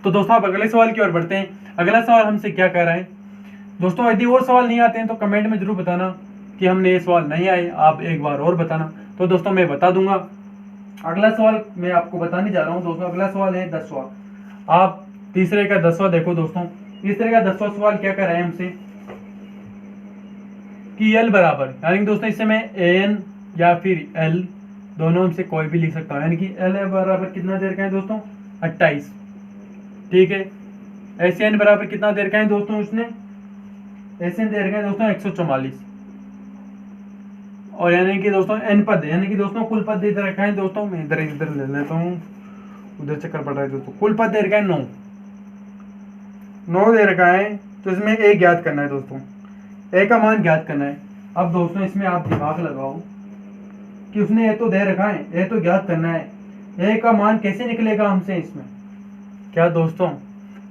[SPEAKER 1] तो दोस्तों आप अगले सवाल की ओर बढ़ते हैं। अगला सवाल हमसे क्या कह रहा है दोस्तों, यदि और सवाल नहीं आते हैं तो कमेंट में जरूर बताना कि हमने ये सवाल नहीं आए, आप एक बार और बताना। तो दोस्तों मैं बता दूंगा। अगला सवाल मैं आपको बताने जा रहा हूँ दोस्तों। अगला सवाल है 10वां। आप तीसरे का 10वां देखो दोस्तों। तीसरे का 10वां सवाल क्या कर रहे हैं हमसे कि एल बराबर, यानी कि दोस्तों इससे मैं एन या फिर एल दोनों में से कोई भी लिख सकता हूँ। यानी कि एल बराबर कितना देर का है दोस्तों 28, ठीक है। एस एन बराबर कितना देर का है दोस्तों, उसने एस एन देर का है दोस्तों 144, और यानी कि दोस्तों एन पद, यानी कि दोस्तों कुल पद इधर रखा है दोस्तों, मैं इधर इधर ले लेता हूँ, उधर चक्कर पड़ रहा है दोस्तों। कुल पद दे रखा है 9 दे रखा है, तो इसमें ए ज्ञात करना है दोस्तों, ए का मान ज्ञात करना है। अब दोस्तों इसमें आप दिमाग लगाओ कि उसने ए तो दे रखा है, ए तो ज्ञात करना है, ए का मान कैसे निकलेगा हमसे इसमें, क्या दोस्तों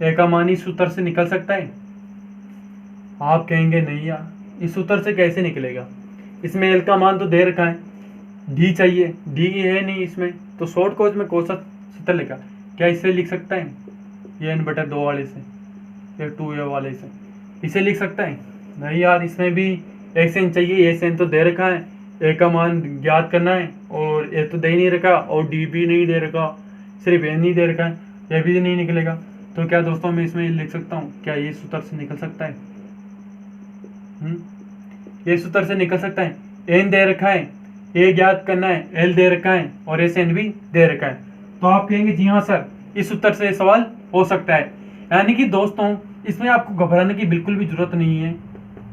[SPEAKER 1] ए का मान इस सूत्र से निकल सकता है? आप कहेंगे नहीं यार, इस सूत्र से कैसे निकलेगा, इसमें एल का मान तो दे रखा है, डी चाहिए, डी है नहीं इसमें, तो शॉर्ट कोच में कौन सा सूत्र लिखा, क्या इसे लिख सकता है ये n/2 वाले से या 2a वाले से, इसे लिख सकता है? नहीं यार, इसमें भी एस एन चाहिए, एस एन तो दे रखा है, ए का मान ज्ञात करना है, और ए तो दे ही नहीं रखा, और डी भी नहीं दे रखा, सिर्फ एन ही दे रखा है, यह भी नहीं निकलेगा। तो क्या दोस्तों मैं इसमें लिख सकता हूँ, क्या ये सूत्र से निकल सकता है? ये सूत्र से निकल सकता है। एन दे रखा है, ए ज्ञात करना है, एल दे रखा है, और एस एन भी दे रखा है। तो आप कहेंगे जी हाँ सर, इस सूत्र से सवाल हो सकता है। यानी कि दोस्तों इसमें आपको घबराने की बिल्कुल भी जरूरत नहीं है,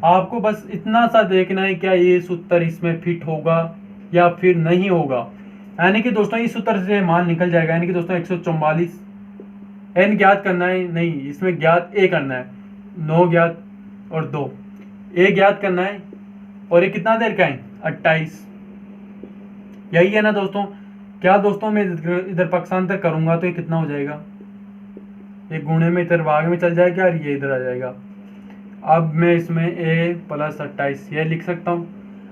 [SPEAKER 1] आपको बस इतना सा देखना है क्या ये सूत्र इसमें फिट होगा या फिर नहीं होगा। यानी कि दोस्तों इस सूत्र से मान निकल जाएगा। यानी कि दोस्तों 144, एन ज्ञात करना है, नहीं इसमें ज्ञात ए करना है, 9 ज्ञात और 2, ए ज्ञात करना है, और ये कितना देर का है 28, यही है ना दोस्तों। क्या दोस्तों मैं इधर पक्षांतर करूंगा तो ये कितना हो जाएगा, ये गुणे में इधर भाग में चल जाएगा और ये इधर आ जाएगा। अब मैं इसमें a + 28 ये लिख सकता हूँ।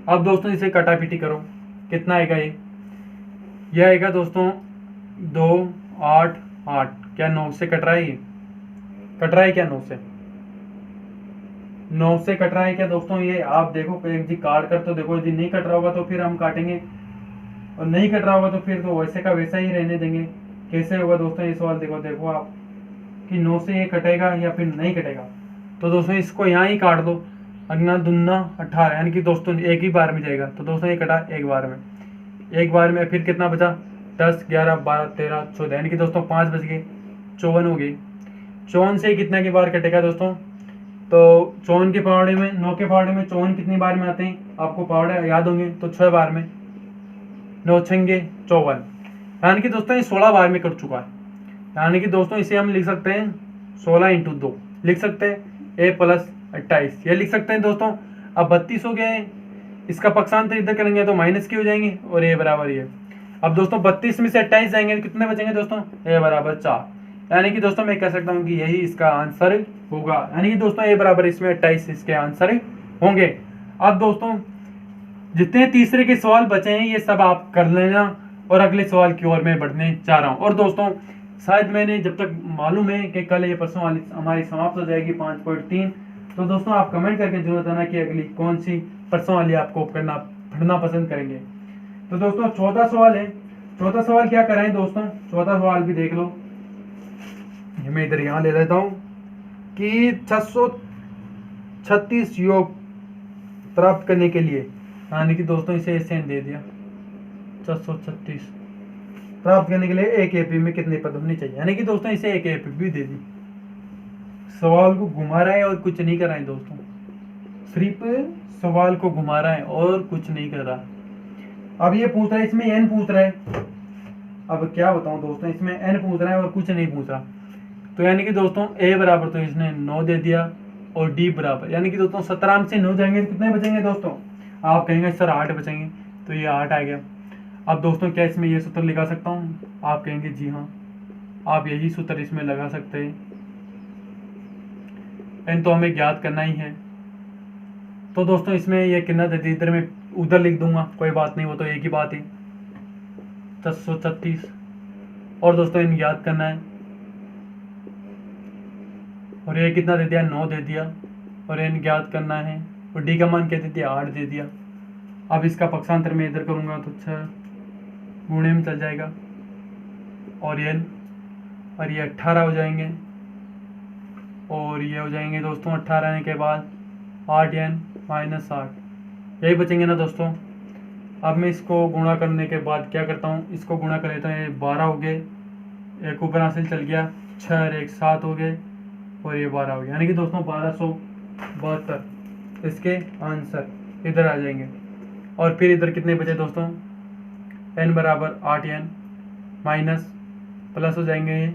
[SPEAKER 1] अब दोस्तों इसे कटापिटी करो, कितना आएगा ये आएगा दोस्तों 2 8 8, क्या 9 से कट रहा है, ये कट रहा है क्या 9 से कट रहा है क्या दोस्तों? ये आप देखो एक जी काट कर तो देखो, यदि नहीं कट रहा होगा तो फिर हम काटेंगे, और नहीं कट रहा होगा तो फिर तो वैसे का वैसा ही रहने देंगे। कैसे होगा दोस्तों ये सवाल, देखो आप कि 9 से ये कटेगा या फिर नहीं कटेगा। तो दोस्तों इसको यहाँ ही काट दो, अगना दुन्ना 18, यानी कि दोस्तों एक ही बार में जाएगा। तो दोस्तों ये कटा एक बार में, फिर कितना बचा 10 11 12 13 14, यानी कि दोस्तों 5 बच गए, 54 हो गई। 54 से कितना की बार कटेगा दोस्तों, तो 54 के पहाड़े में 9 के पहाड़े में 54 कितनी बार में आते हैं, आपको पहाड़े याद होंगे, तो 6 बार में, 9 छंगे 54, यानी कि दोस्तों ये 16 बार में कट चुका है। यानी कि दोस्तों इसे हम लिख सकते हैं 16 × 2 लिख सकते हैं, a + 28 ये लिख सकते हैं दोस्तों। अब 32 हो गया है, इसका पक्षांतर इधर करेंगे तो माइनस के हो जाएंगे, और a बराबर ये। अब दोस्तों 32 में से 28 जाएंगे तो कितने बचेंगे दोस्तों, a बराबर 4। यानी कि दोस्तों मैं कह सकता हूँ कि यही इसका आंसर होगा। यानी कि दोस्तों a बराबर इसमें 28 इसके आंसर होंगे। अब दोस्तों जितने तीसरे के सवाल बचे हैं ये सब आप कर लेना, और अगले सवाल की ओर मैं बढ़ने जा रहा हूँ। और दोस्तों शायद मैंने जब तक मालूम है कि कल ये परसों वाली हमारी समाप्त हो जाएगी 5.3, तो दोस्तों आप कमेंट करके जरूर बताना कि अगली कौन सी परसों वाली आपको पढ़ना पसंद करेंगे। तो दोस्तों 14 सवाल है, 14 सवाल क्या कराएं दोस्तों, 14 सवाल भी देख लो, मैं इधर यहाँ ले लेता हूँ कि 636 योग प्राप्त करने के लिए, यानी कि दोस्तों इसे ऐसे दे दिया 636 प्राप्त करने के लिए एक एपी में कितने पद होने चाहिए, यानी कि दोस्तों इसे एक एपी भी दे दी। सवाल को घुमा रहा है और कुछ नहीं कर रहा है दोस्तों, सिर्फ सवाल को घुमा रहा है और कुछ नहीं कर रहा। अब ये पूछ रहा है, इसमें एन पूछ रहा है, अब क्या बताऊं दोस्तों, इसमें एन पूछ रहा है और कुछ नहीं पूछ रहा। तो यानी कि दोस्तों ए बराबर तो इसने 9 दे दिया, और डी बराबर, यानी कि दोस्तों 17 में से 9 जाएंगे तो कितने बचेंगे दोस्तों, आप कहेंगे सर 8 बचेंगे, तो ये 8 आ गया। अब दोस्तों क्या इसमें ये सूत्र लगा सकता हूँ, आप कहेंगे जी हाँ, आप यही सूत्र इसमें लगा सकते हैं। एन तो हमें ज्ञात करना ही है। तो दोस्तों इसमें ये कितना दे दी, इधर मैं उधर लिख दूंगा, कोई बात नहीं, वो तो एक ही बात है 736। और दोस्तों इन याद करना है, और ये कितना दे दिया, 9 दे दिया, और इन ज्ञात करना है, और डी का मान क्या दे दिया, 8 दे दिया। अब इसका पक्षांतर मैं इधर करूँगा तो 6 गुणे में चल जाएगा, और ये 18 हो जाएंगे, और ये हो जाएंगे दोस्तों 18 आने के बाद 8 n माइनस 8, यही बचेंगे ना दोस्तों। अब मैं इसको गुणा करने के बाद क्या करता हूँ, इसको गुणा कर लेता हूँ। ये 12 हो गए, एक ऊपर हासिल चल गया, 6 और 1 7 हो गए, और ये 12 हो गया, यानी कि दोस्तों 1272 इसके आंसर इधर आ जाएंगे। और फिर इधर कितने बचे दोस्तों, n बराबर 8 n माइनस प्लस हो जाएंगे ये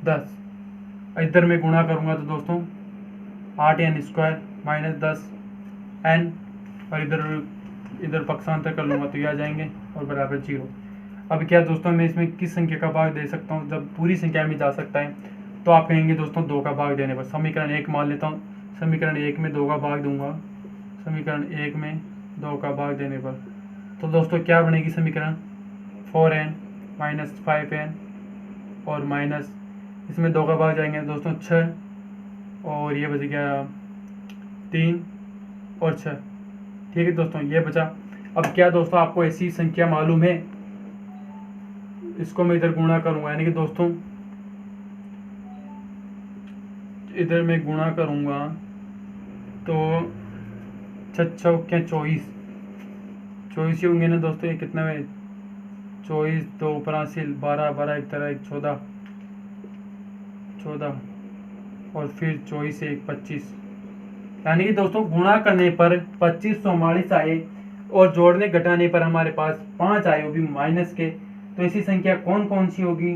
[SPEAKER 1] 10, इधर मैं गुणा करूँगा तो दोस्तों 8 n स्क्वायर माइनस 10 n, और इधर पक्षांतर कर लूँगा तो ये आ जाएंगे, और बराबर 0। अब क्या दोस्तों मैं इसमें किस संख्या का भाग दे सकता हूँ, जब पूरी संख्या में जा सकता है तो आप कहेंगे दोस्तों 2 का भाग देने पर। समीकरण 1 मान लेता हूँ, समीकरण 1 में 2 का भाग दूंगा, समीकरण 1 में 2 का भाग देने पर तो दोस्तों क्या बनेगी समीकरण, 4n माइनस 5n, और माइनस इसमें 2 का भाग जाएंगे दोस्तों 6, और ये बच गया 3 और 6, ठीक है दोस्तों ये बचा। अब क्या दोस्तों आपको ऐसी संख्या मालूम है, इसको मैं इधर गुणा करूंगा, यानी कि दोस्तों इधर मैं गुणा करूंगा तो 6 क्या 24 ही होंगे ना दोस्तों। ये कितना है, 24 2 ऊपर हासिल 12 12 एक तरह 1 14 और फिर 24 से 1 25, यानी कि दोस्तों गुणा करने पर 2544 आए, और जोड़ने घटाने पर हमारे पास 5 आए, वो भी माइनस के। तो ऐसी संख्या कौन कौन सी होगी,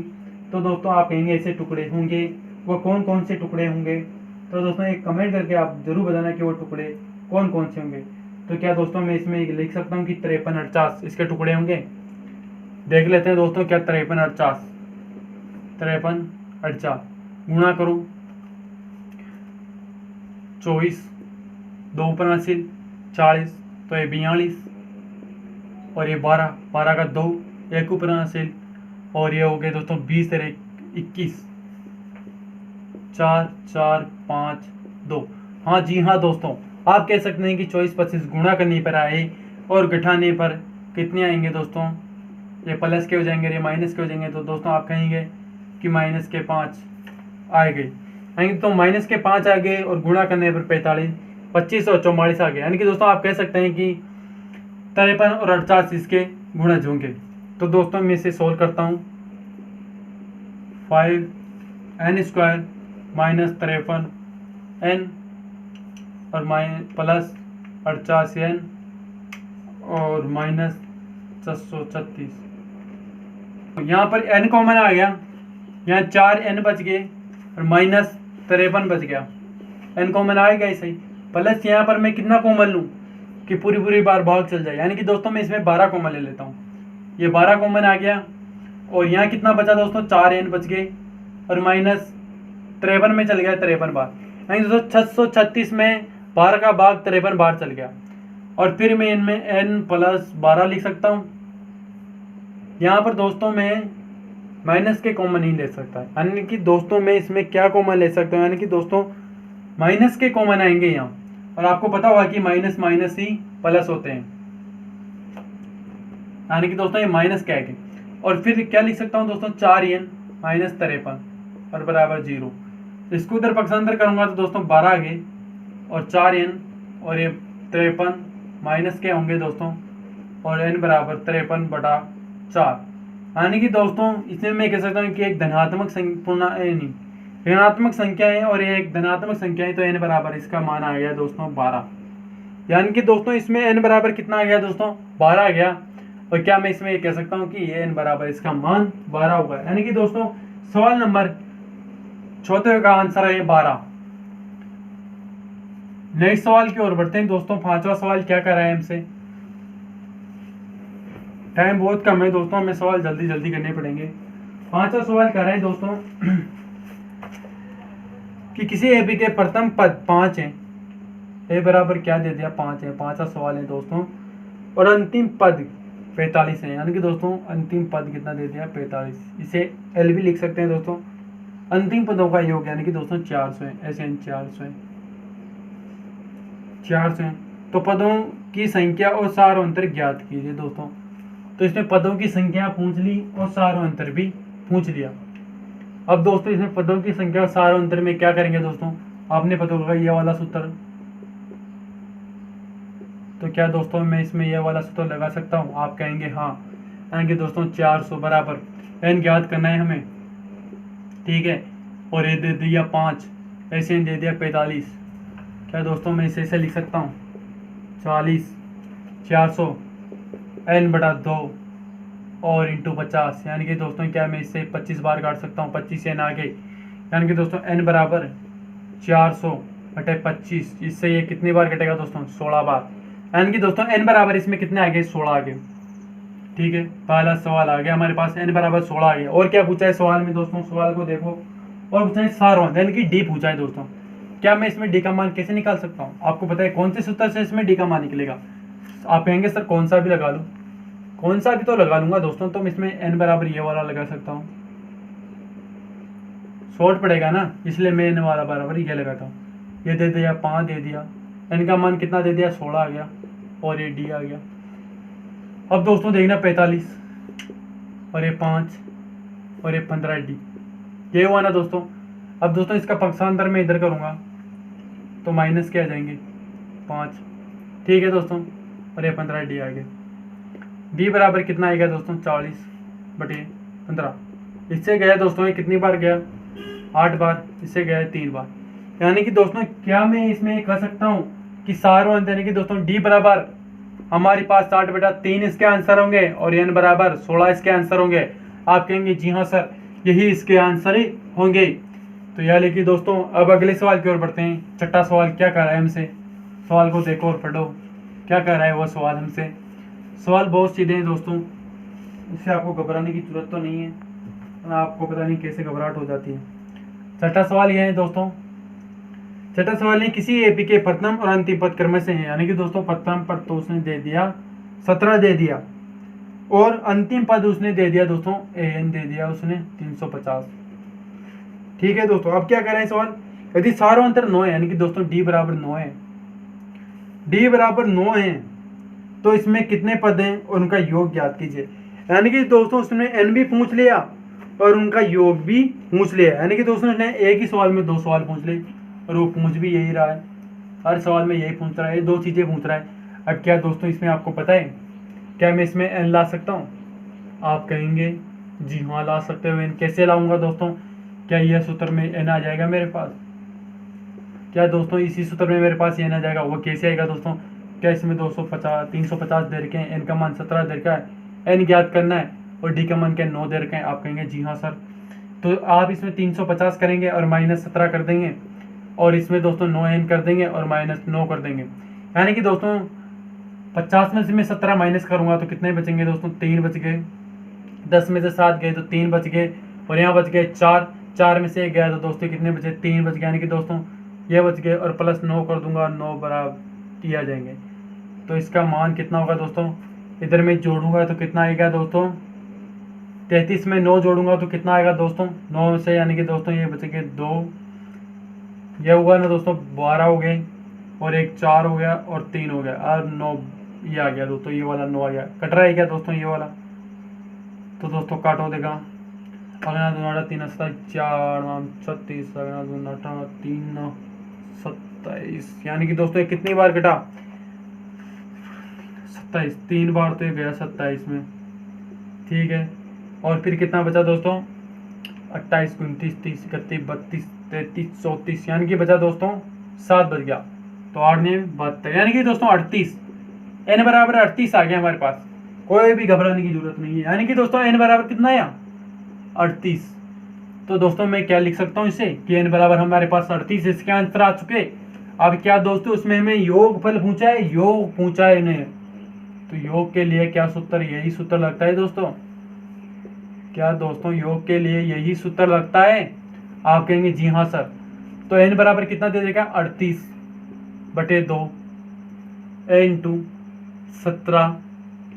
[SPEAKER 1] तो दोस्तों आप कहेंगे ऐसे टुकड़े होंगे, वो कौन कौन से टुकड़े होंगे, तो दोस्तों एक कमेंट करके आप जरूर बताना कि वो टुकड़े कौन कौन से होंगे। तो क्या दोस्तों मैं इसमें लिख सकता हूँ कि 53 48 इसके टुकड़े होंगे। देख लेते हैं दोस्तों क्या 53 48 गुणा करो, 24 2 ऊपर हासिल 40 तो ये 42, और ये 12 12 का 2 एक ऊपर हासिल, और ये हो गए दोस्तों 20 और 21 4 4 5 2। हाँ जी हाँ दोस्तों, आप कह सकते हैं कि 24 25 गुणा करने पर आए और घटाने पर कितने आएंगे दोस्तों, ये प्लस के हो जाएंगे, ये माइनस के हो जाएंगे। तो दोस्तों आप कहेंगे कि माइनस के 5 आ गए, यानी तो माइनस के 5 आ गए, और गुणा करने पर 45 25 और 44 आ गए, यानी कि दोस्तों आप कह सकते हैं कि 53 और 48 इसके गुणज होंगे। तो दोस्तों मैं इसे सोल्व करता हूँ, 5n स्क्वायर माइनस 53n और प्लस 88n और माइनस 636। यहाँ पर n कॉमन आ गया, यहाँ 4n बच गए और माइनस 53 बच गया, n कॉमन आएगा ही सही। प्लस यहाँ पर मैं कितना कॉमन लूँ कि पूरी बार भाग चल जाए, यानी कि दोस्तों मैं इसमें 12 कॉमन ले लेता हूँ, ये 12 कॉमन आ गया, और यहाँ कितना बचा दोस्तों 4n बच गए, और माइनस 53 में चल गया 53 बार, यानी दोस्तों 636 में 12 का भाग 53 बार चल गया। और फिर मैं इनमें n प्लस 12 लिख सकता हूँ। यहाँ पर दोस्तों मैं माइनस के कॉमन नहीं ले सकता, यानी कि दोस्तों मैं इसमें क्या कॉमन ले सकता हूँ, यानी कि दोस्तों माइनस के कॉमन आएंगे यहाँ, और आपको पता होगा कि माइनस माइनस ही प्लस होते हैं, यानी कि दोस्तों ये माइनस के आएंगे। और फिर क्या लिख सकता हूँ दोस्तों 4n माइनस 53 और बराबर 0। इसको इधर पक्षांतर करूंगा तो दोस्तों 12 आ गए, और 4n और ये 53 माइनस के होंगे दोस्तों, और n बराबर 53/4, यानी कि दोस्तों इसमें मैं कह सकता हूँ कि एक धनात्मक ऋणात्मक संख्या है, और ये एक धनात्मक संख्या है, तो n बराबर इसका मान आ गया दोस्तों 12, यानी कि दोस्तों इसमें n बराबर कितना आ गया दोस्तों 12 आ गया। और क्या मैं इसमें कह सकता हूँ कि ये n बराबर इसका मान 12 होगा, यानी कि दोस्तों सवाल नंबर 74 का आंसर है 12। नेक्स्ट सवाल की ओर बढ़ते हैं दोस्तों। 5वां सवाल क्या कर रहा है हमसे, टाइम बहुत कम है दोस्तों, हमें सवाल जल्दी करने पड़ेंगे, पांचवा सवाल कर रहे हैं दोस्तों कि किसी एपी के प्रथम पद 5 है, ए बराबर क्या दे दिया 5 है, पांचवा सवाल है दोस्तों, और अंतिम पद 45 है। यानी कि दोस्तों अंतिम पद कितना दे दिया 45, इसे एल भी लिख सकते हैं दोस्तों। अंतिम पदों का योग यानी कि दोस्तों 400 है, ऐसे 400 है, 400 है। तो पदों की संख्या और सार अंतर ज्ञात कीजिए दोस्तों। तो इसमें पदों की संख्या पूछ ली और सार अंतर भी पूछ लिया। अब दोस्तों इसमें पदों की संख्या और सार अंतर में क्या करेंगे दोस्तों, आपने पता होगा ये वाला सूत्र, तो क्या दोस्तों मैं इसमें ये वाला सूत्र लगा सकता हूँ, आप कहेंगे हाँ। यानी कि दोस्तों 400 बराबर एन ज्ञात करना है हमें, ठीक है, और ये दे दिया 5, ऐसे दे दिया 45। क्या दोस्तों मैं इसे ऐसे लिख सकता हूँ 40 400 एन बटा 2 और इंटू 50, यानी कि दोस्तों क्या मैं इससे 25 बार काट सकता हूँ, 25 एन आगे, यानी कि दोस्तों एन बराबर 400 बटे 25, इससे ये कितनी बार कटेगा दोस्तों 16 बार। यानी कि दोस्तों एन बराबर इसमें कितने आ गए 16 आ गए, ठीक है। पहला सवाल आ गया हमारे पास, एन बराबर 16 आ गया। और क्या पूछा है सवाल में दोस्तों, सवाल को देखो, और पूछा है सारवां यानी कि डी पूछा है दोस्तों। क्या मैं इसमें डी का मान कैसे निकाल सकता हूँ, आपको पता है कौन से सूत्र से इसमें डी का मान निकलेगा। आप कहेंगे सर कौन सा भी लगा लो, कौन सा भी तो लगा लूंगा दोस्तों, तो मैं इसमें एन बराबर ये वाला लगा सकता हूँ, शॉर्ट पड़ेगा ना, इसलिए मैं एन वाला बराबर ये लगाता हूँ। ये दे दिया 5 दे दिया, एन का मान कितना दे दिया 16 आ गया, और ये डी आ गया। अब दोस्तों देखना 45 और ये 5 और ये 15 डी, ये हुआ ना दोस्तों। अब दोस्तों इसका पक्षांतर मैं इधर करूँगा तो माइनस के आ जाएंगे 5, ठीक है दोस्तों, और ये 15 डी आ गया। डी बराबर कितना आएगा दोस्तों 40 बटे 15, इससे गया दोस्तों ये कितनी बार गया 8 बार, इससे गया 3 बार। यानी कि दोस्तों क्या मैं इसमें कह सकता हूँ कि सारों अंत यानी कि दोस्तों डी बराबर हमारे पास 60 बटा 3 इसके आंसर होंगे और एन बराबर 16 इसके आंसर होंगे। आप कहेंगे जी हाँ सर यही इसके आंसर ही होंगे। तो यह लेकिन दोस्तों अब अगले सवाल की ओर बढ़ते हैं। छठा सवाल क्या कर रहा है हमसे, सवाल को देखो और पढ़ो क्या कर रहा है वो सवाल हमसे। सवाल बहुत सीधे हैं दोस्तों, इससे आपको घबराने की जरूरत तो नहीं है, आपको पता नहीं कैसे घबराहट हो जाती है। छठा सवाल यह है दोस्तों, छठा सवाल है किसी एपी के प्रथम और अंतिम पद क्रम से है। यानी कि दोस्तों प्रथम पद तो उसने दे दिया 17 दे दिया, और अंतिम पद उसने दे दिया दोस्तों एन दे दिया उसने 350, ठीक है दोस्तों। अब क्या कर रहे हैं सवाल, यदि सारों अंतर 9 है यानी कि दोस्तों डी बराबर 9 है, डी बराबर 9 है तो इसमें कितने पद हैं और उनका योग ज्ञात कीजिए। यानी कि दोस्तों उसने एन भी पूछ लिया और उनका योग भी पूछ लिया। यानी कि दोस्तों उसने एक ही सवाल में 2 सवाल पूछ लिए और वो पूछ भी यही रहा है, हर सवाल में यही पूछ रहा है, 2 चीज़ें पूछ रहा है। अब क्या दोस्तों इसमें आपको पता है क्या मैं इसमें एन ला सकता हूँ, आप कहेंगे जी हाँ ला सकते हो। एन कैसे लाऊंगा दोस्तों, क्या यह सूत्र में एन आ जाएगा मेरे पास, क्या दोस्तों इसी सूत्र में मेरे पास एन आ जाएगा, वो कैसे आएगा दोस्तों। क्या इसमें 250 350 दे रखे हैं, एन का मान 17 दे रखा है, एन ज्ञात करना है और डी का मान क्या 9 दे रखे हैं। आप कहेंगे जी हाँ सर, तो आप इसमें 350 करेंगे और -17 कर देंगे और इसमें दोस्तों 9 एन कर देंगे और -9 कर देंगे। यानी कि दोस्तों 50 में से मैं 17 माइनस करूंगा तो कितने बचेंगे दोस्तों 3 बच गए, 10 में से 7 गए तो 3 बच गए, और यहाँ बच गए 4, 4 में से 1 गया तो दोस्तों कितने बचे 3 बच गए। यानी कि दोस्तों ये बच गए और प्लस 9 कर दूंगा, 9 बराबर आ जाएंगे। तो इसका मान कितना होगा दोस्तों, इधर में जोड़ूंगा तो कितना आएगा दोस्तों 33 में 9 जोड़ूंगा तो कितना आएगा दोस्तों 9 से, यानी कि दोस्तों ये बचेंगे 2, ये हुआ ना दोस्तों 12 हो गए, और एक 4 हो गया और 3 हो गया और 9 ये आ गया दोस्तों, ये वाला 9 आ गया। कट रहा है क्या दोस्तों ये वाला, तो दोस्तों काटो देगा, अगना 2 3 4 36 अगना 2 3 27, यानी कि दोस्तों ये कितनी बार कटा 27, 3 बार तो ये गया 27 में, ठीक है। और फिर कितना बचा दोस्तों 28 29 30 31 32 33 34, यानी कि बचा दोस्तों 7 बच गया, तो 8 ने 72, यानी कि दोस्तों 38, एन बराबर 38 आ गया हमारे पास, कोई भी घबराने की जरूरत नहीं है। यानी कि दोस्तों एन बराबर कितना आया 38, तो दोस्तों मैं क्या लिख सकता हूँ इसे कि एन बराबर हमारे पास 38, इसके आंसर आ चुके। अब क्या दोस्तों उसमें हमें योग फल पूछा है, योग पूछा है इन्हें, तो योग के लिए क्या सूत्र, यही सूत्र लगता है दोस्तों, क्या दोस्तों योग के लिए यही सूत्र लगता है? आप कहेंगे जी हाँ सर। तो n बराबर कितना दे देगा? 38/2 इंटू 17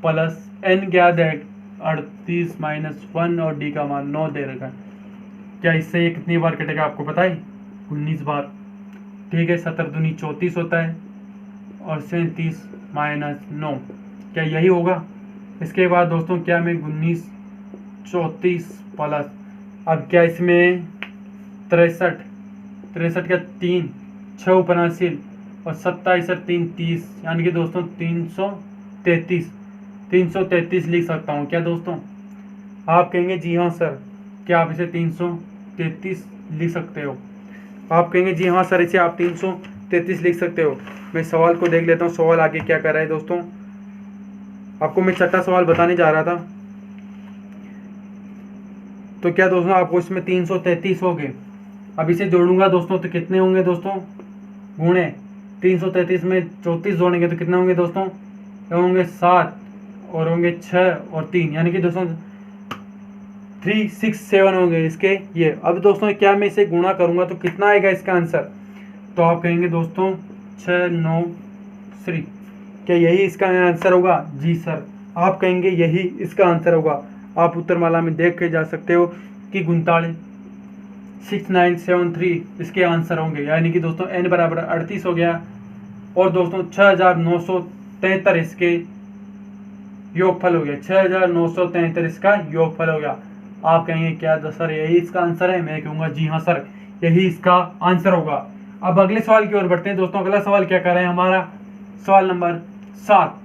[SPEAKER 1] प्लस n क्या दे? 38 माइनस 1 और d का मान 9 दे रखा है। क्या इससे ये कितनी बार कटेगा आपको पता है? 19 बार। ठीक है, 17 दूनी 34 होता है और 37 माइनस 9, क्या यही होगा? इसके बाद दोस्तों क्या में 19 34 प्लस, अब क्या इसमें 63 का 3 6 ऊपर हासिल और 27 और 3 30, यानी कि दोस्तों 333 लिख सकता हूँ क्या दोस्तों? आप कहेंगे जी हाँ सर। क्या आप इसे 333 लिख सकते हो? आप कहेंगे जी हाँ सर, इसे आप 333 लिख सकते हो। मैं सवाल को देख लेता हूँ, सवाल आगे क्या कर रहा है दोस्तों। आपको मैं छठा सवाल बताने जा रहा था। तो क्या दोस्तों आपको इसमें 333 हो गए। अब इसे जोड़ूंगा दोस्तों तो कितने होंगे दोस्तों? गुणे 333 में 34 जोड़ेंगे तो कितने होंगे दोस्तों? ये होंगे 7 और होंगे 6 और 3, यानी कि दोस्तों 367 होंगे इसके ये। अब दोस्तों क्या मैं इसे गुणा करूंगा तो कितना आएगा इसका आंसर? तो आप कहेंगे दोस्तों 693। क्या यही इसका आंसर होगा? जी सर। आप कहेंगे यही इसका आंसर होगा। आप उत्तरमाला में देख के जा सकते हो कि 39 6973 इसके आंसर होंगे, यानी कि दोस्तों n बराबर 38 हो गया और दोस्तों 6973 इसके योगफल हो गया। 6973 इसका योगफल हो गया। आप कहेंगे क्या सर यही इसका आंसर है? मैं कहूँगा जी हाँ सर, यही इसका आंसर होगा। अब अगले सवाल की ओर बढ़ते हैं दोस्तों। अगला सवाल क्या कर रहे हैं हमारा? सवाल नंबर 7।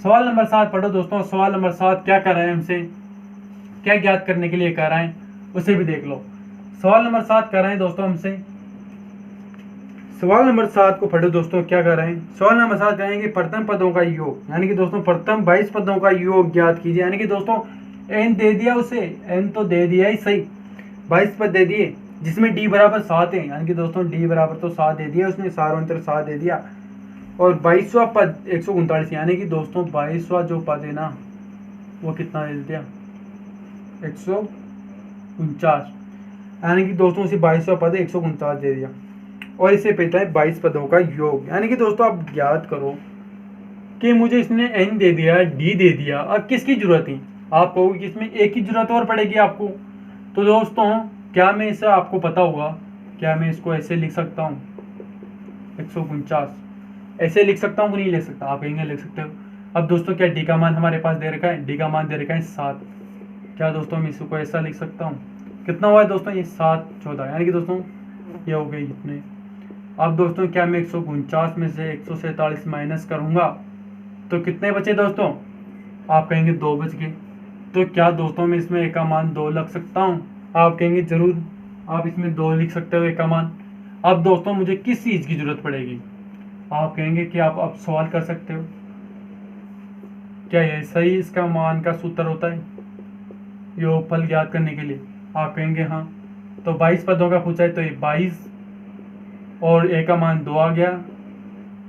[SPEAKER 1] सवाल नंबर 7 पढ़ो दोस्तों। सवाल नंबर 7 क्या कर रहे हैं हमसे, क्या ज्ञात करने के लिए कर रहे हैं उसे भी देख लो। सवाल नंबर 7 कर रहे हैं दोस्तों हमसे। सवाल नंबर 7 को पढ़ो दोस्तों। क्या कर रहे हैं? सवाल नंबर 7 कहेंगे प्रथम पदों का योग, यानी कि दोस्तों प्रथम 22 पदों का योग ज्ञात कीजिए। यानी कि दोस्तों n दे दिया उसे, n तो दे दिया ही सही, 22 पद दे दिए जिसमें d बराबर 7 है, यानी कि दोस्तों d बराबर तो 7 दे दिया उसने, सारोंतर 7 दे दिया। और 22वां पद 139, यानी कि दोस्तों 22वां जो पद है ना वो कितना दे दिया? 149, यानी कि दोस्तों उसे 22वां पद 149 दे दिया और इसे कहता है 22 पदों का योग। यानी कि दोस्तों आप ज्ञात करो कि मुझे इसने n दे दिया, d दे दिया, अब किसकी जरूरत है? आप कहोगे कि इसमें एक की जरूरत और पड़ेगी आपको। तो दोस्तों क्या मैं इसे आपको पता होगा, क्या मैं इसको ऐसे लिख सकता हूँ 149 ऐसे लिख सकता हूँ कि नहीं लिख सकता? आप कहेंगे लिख सकते हो। अब दोस्तों क्या डी का मान हमारे पास दे रखा है? डी का मान दे रखा है 7। क्या दोस्तों मैं इसको ऐसा लिख सकता हूँ? कितना हुआ है दोस्तों? ये 7 14, यानी कि दोस्तों ये हो गए इतने। अब दोस्तों क्या मैं 149 में से 147 माइनस करूँगा तो कितने बचे दोस्तों? आप कहेंगे 2 बच गए। तो क्या दोस्तों मैं इसमें एक का मान 2 लग सकता हूँ? आप कहेंगे जरूर, आप इसमें 2 लिख सकते हो एक का मान। अब दोस्तों मुझे किस चीज़ की जरूरत पड़ेगी? आप कहेंगे कि आप अब सवाल कर सकते हो, क्या ये सही इसका मान का सूत्र होता है योगफल ज्ञात करने के लिए? आप कहेंगे हाँ। तो 22 पदों का पूछा है तो ये 22 और ए का मान 2 आ गया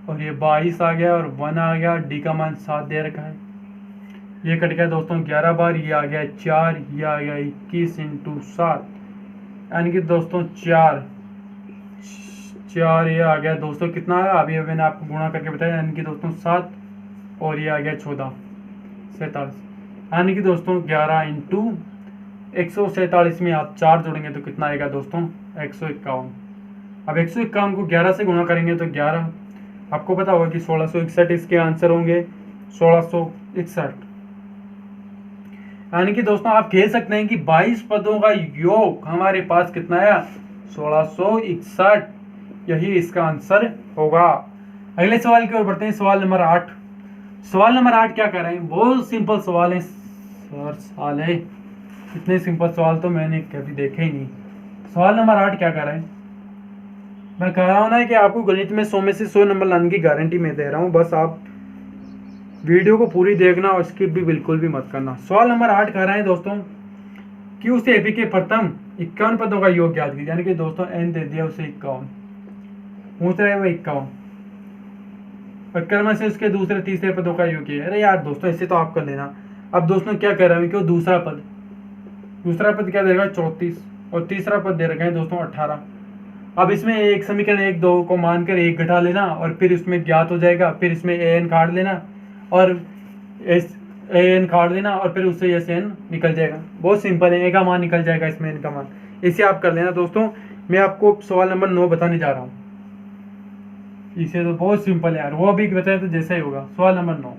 [SPEAKER 1] और ये 22 आ गया और 1 आ गया, डी का मान 7 दे रखा है। ये कट गया दोस्तों 11 बार, ये आ गया 4, ये आ गया 21 इंटू 7, यानी कि दोस्तों 4 ये आ गया दोस्तों कितना है? अभी मैंने आपको गुणा करके बताया, यानी कि दोस्तों 7 और ये आ गया 14 47, यानी कि दोस्तों 11 इंटू 147 में आप 4 जोड़ेंगे तो कितना आएगा दोस्तों? 151। अब 151 को 11 से गुणा करेंगे तो 11, आपको पता होगा कि 1661 इसके आंसर होंगे, 1661। यानी कि दोस्तों आप कह सकते हैं कि 22 पदों का योग हमारे पास कितना है? 1661, यही इसका आंसर होगा। अगले सवाल की ओर बढ़ते हैं। सवाल नंबर 8। सवाल नंबर 8 क्या कर रहे हैं? बहुत सिंपल सवाल है सर, सवाल है, इतने सिंपल सवाल तो मैंने कभी देखे ही नहीं। सवाल नंबर 8 क्या कर रहे हैं? मैं कह रहा हूँ ना कि आपको गणित में 100 में से 100 नंबर लाने की गारंटी मैं दे रहा हूँ, बस आप वीडियो को पूरी देखना और स्किप भी बिल्कुल भी मत करना। सवाल नंबर 8 कह रहे हैं दोस्तों कि उस एपी के प्रथम 51 पदों का योग ज्ञात कीजिए। यानी कि दोस्तों n दे दिया उसे 51, पूछ रहे हैं वो 51 परिक्रमण से उसके दूसरे तीसरे पदों का योग किया। अरे यार दोस्तों ऐसे तो आप कर लेना। अब दोस्तों क्या कर रहे हैं कि वो दूसरा पद दूसरा पद क्या दे रखा है 34, और तीसरा पद दे रखा है दोस्तों 18। अब इसमें एक समीकरण 1 2 को मानकर 1 घटा लेना और फिर उसमें ज्ञात हो जाएगा, फिर इसमें an काट लेना और an काट देना और फिर उससे SN निकल जाएगा। बहुत सिंपल है, a का मान निकल जाएगा इसमें n का मान। इसे आप कर लेना दोस्तों। मैं आपको सवाल नंबर 9 बताने जा रहा हूँ। इसे तो बहुत सिंपल है यार, वो भी बताए तो जैसा ही होगा। सवाल नंबर 9,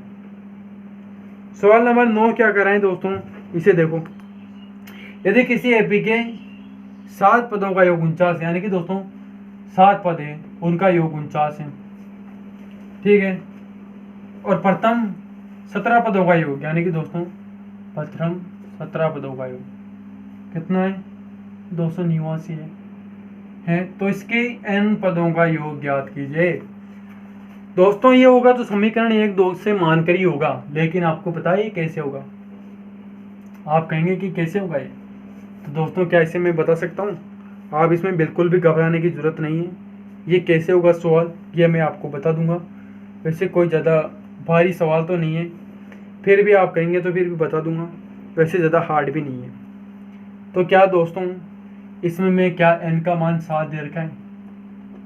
[SPEAKER 1] सवाल नंबर 9 क्या कर रहे हैं दोस्तों, इसे देखो। यदि किसी एपी के 7 पदों का योग 49, यानी कि दोस्तों 7 पद है, उनका योग 49 है, ठीक है। और प्रथम 17 पदों का योग, यानी कि दोस्तों प्रथम 17 पदों का योग कितना है 289 है। तो इसके n पदों का योग ज्ञात कीजिए। दोस्तों ये होगा तो समीकरण 1 2 से मानकर ही होगा, लेकिन आपको पता है ये कैसे होगा। आप कहेंगे कि कैसे होगा ये, तो दोस्तों क्या इसे मैं बता सकता हूँ। आप इसमें बिल्कुल भी घबराने की जरूरत नहीं है। ये कैसे होगा सवाल, ये मैं आपको बता दूंगा। वैसे कोई ज़्यादा भारी सवाल तो नहीं है, फिर भी आप कहेंगे तो फिर भी बता दूंगा। वैसे ज़्यादा हार्ड भी नहीं है। तो क्या दोस्तों इसमें मैं क्या n का मान 7 दे रखा है,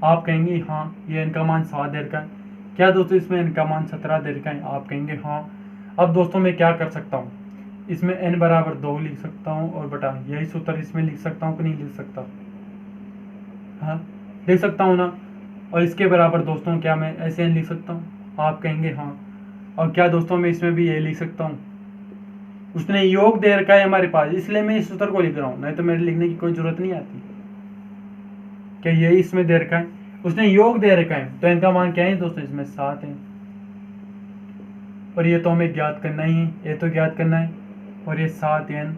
[SPEAKER 1] आप कहेंगे हाँ ये n का मान 7 दे रखा है। क्या दोस्तों इसमें n का मान 17 दे रखा है, आप कहेंगे हाँ। अब दोस्तों मैं क्या कर सकता हूँ, इसमें n बराबर 2 लिख सकता हूँ और बटा यही सूत्र इसमें लिख सकता हूँ कि नहीं लिख सकता, हाँ लिख सकता हूँ ना। और इसके बराबर दोस्तों क्या मैं ऐसे n लिख सकता हूँ, आप कहेंगे हाँ। और क्या दोस्तों मैं इसमें भी ये लिख सकता हूँ, उसने योग दे रखा है हमारे पास, इसलिए मैं इस सूत्र को लिख रहा हूँ, नहीं तो मेरे लिखने की कोई जरूरत नहीं आती। क्या यही इसमें दे रखा है, उसने योग दे रखा है, तो इनका मान क्या है दोस्तों इसमें 7 है। और ये तो हमें ज्ञात करना ही है, ये तो ज्ञात करना है। और ये 7n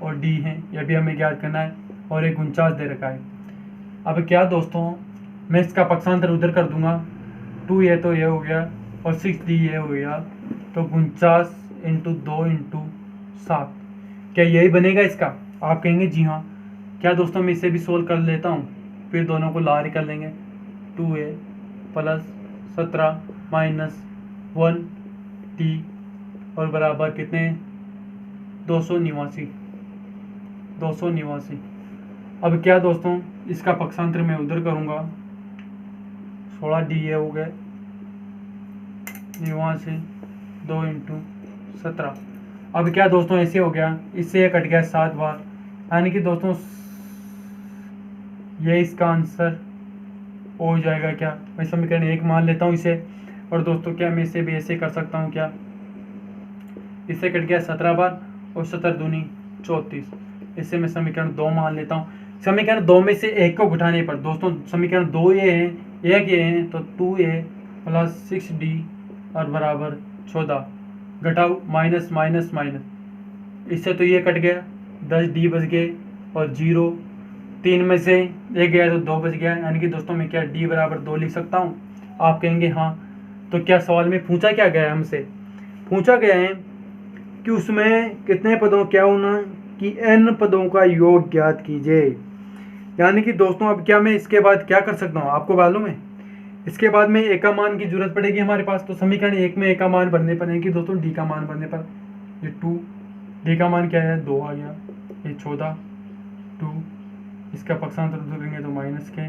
[SPEAKER 1] और d है, ये भी हमें ज्ञात करना है। और ये 49 दे रखा है। अब क्या दोस्तों मैं इसका पक्षांतर उधर कर दूंगा, 2 ये तो ये हो गया और 6d ये हो गया, तो 49 × 2 × 7, क्या यही बनेगा इसका, आप कहेंगे जी हाँ। क्या दोस्तों मैं इसे भी सोल्व कर लेता हूँ, फिर दोनों को लार कर लेंगे। 2a + 17 - 1d और बराबर कितने 289। अब क्या दोस्तों इसका पक्षांतर मैं उधर करूँगा, 16d ये हो गए 2 × 17। अब क्या दोस्तों ऐसे हो गया, इससे ये कट गया 7 बार, यानी कि दोस्तों ये इसका आंसर हो जाएगा। क्या मैं समीकरण 1 मान लेता हूँ इसे। और दोस्तों क्या मैं इसे भी ऐसे कर सकता हूँ, क्या इससे कट गया 17 बार और 17 दूनी 34, इससे मैं समीकरण 2 मान लेता हूँ। समीकरण 2 में से 1 को घटाने पर दोस्तों समीकरण 2 ये है, 1 ये है, तो 2a + 6d और बराबर 14, घटाओ माइनस माइनस माइनस, इससे तो ये कट गया 10d बच गए और 0, 3 में से 1 गया तो 2 बच गया, यानी कि दोस्तों मैं क्या d बराबर 2 लिख सकता हूँ, आप कहेंगे हाँ। तो क्या सवाल में पूछा क्या गया है, हमसे पूछा गया है कि उसमें कितने पदों क्या होना कि n पदों का योग ज्ञात कीजिए। यानी कि दोस्तों अब क्या मैं इसके बाद क्या कर सकता हूँ, आपको मालूम है इसके बाद में a का मान की जरूरत पड़ेगी हमारे पास। तो समीकरण 1 में a का मान भरने पर, कि दोस्तों d का मान भरने पर ये 2, d का मान क्या है 2 आ गया, ये 14, 2 इसका पक्षांतर उधर करेंगे तो माइनस के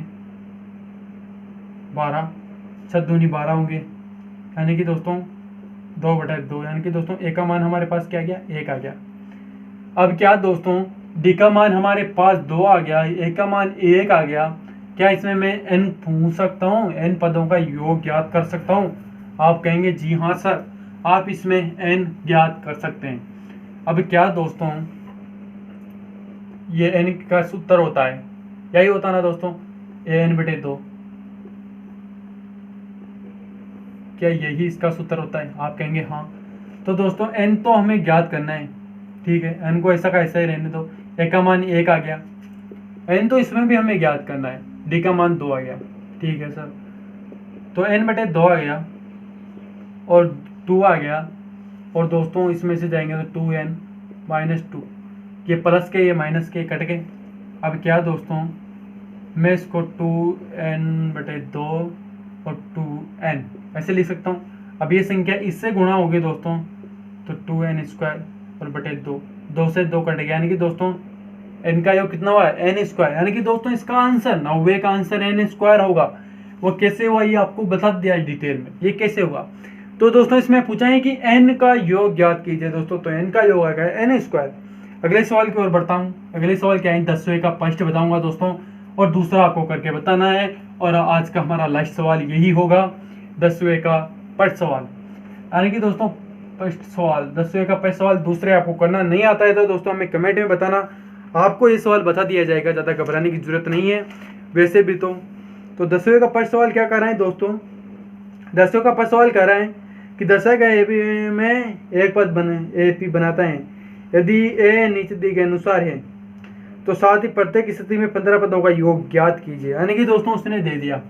[SPEAKER 1] 12, 6 दूनी 12 होंगे, यानी कि दोस्तों 2/2, यानी कि दोस्तों a का मान हमारे पास क्या आ गया 1 आ गया। अब क्या दोस्तों d का मान हमारे पास 2 आ गया, a का मान 1 आ गया। क्या इसमें मैं n पूछ सकता हूँ, n पदों का योग ज्ञात कर सकता हूँ, आप कहेंगे जी हाँ सर, आप इसमें n ज्ञात कर सकते हैं। अब क्या दोस्तों ये n का सूत्र होता है, यही होता ना दोस्तों an/2, क्या यही इसका सूत्र होता है, आप कहेंगे हाँ। तो दोस्तों n तो हमें ज्ञात करना है, ठीक है, n को ऐसा का ऐसा ही रहने दो। a का मान 1 आ गया, n तो इसमें भी हमें ज्ञात करना है, d का मान 2 आ गया, ठीक है सर। तो n/2 आ गया और 2 आ गया, और दोस्तों इसमें से जाएंगे तो 2n - 2, ये प्लस के ये माइनस के कट गए। अब क्या दोस्तों मैं इसको 2n/2 और 2n ऐसे लिख सकता हूँ। अब ये संख्या इससे गुणा होगी दोस्तों, तो 2n² और बटे 2, 2 से 2 कट गया, यानी कि दोस्तों एन का योग कितना हुआ, एन स्क्वायर, यानी कि दोस्तों इसका आंसर 90 का आंसर एन स्क्वायर होगा। वो कैसे हुआ ये आपको बता दिया डिटेल में, ये कैसे हुआ। तो दोस्तों इसमें पूछा है कि एन का योग ज्ञात कीजिए दोस्तों, तो एन का योग आ गया एन स्क्वायर। अगले सवाल की ओर बढ़ता हूँ। अगले सवाल क्या है, 10वें का फर्स्ट बताऊंगा दोस्तों, और दूसरा आपको करके बताना है। और आज का हमारा लास्ट सवाल यही होगा, 10वें का फर्स्ट सवाल, यानी कि दोस्तों फर्स्ट सवाल 10वें का फर्स्ट सवाल। दूसरे आपको करना नहीं आता है तो दोस्तों हमें कमेंट में बताना, आपको ये सवाल बता दिया जाएगा, ज़्यादा घबराने की जरूरत नहीं है। वैसे भी तो 10वें का फर्स्ट सवाल क्या कर रहे हैं दोस्तों, 10वें का फर्स्ट सवाल कर रहे हैं कि दर्शाए गए एपी में एक पद बने एपी बनाता है, यदि ए नीचे दिए गए अनुसार है तो साथ ही प्रत्येक स्थिति में 15 पदों का योग ज्ञात कीजिए। यानी कि दोस्तों उसने दे दिया,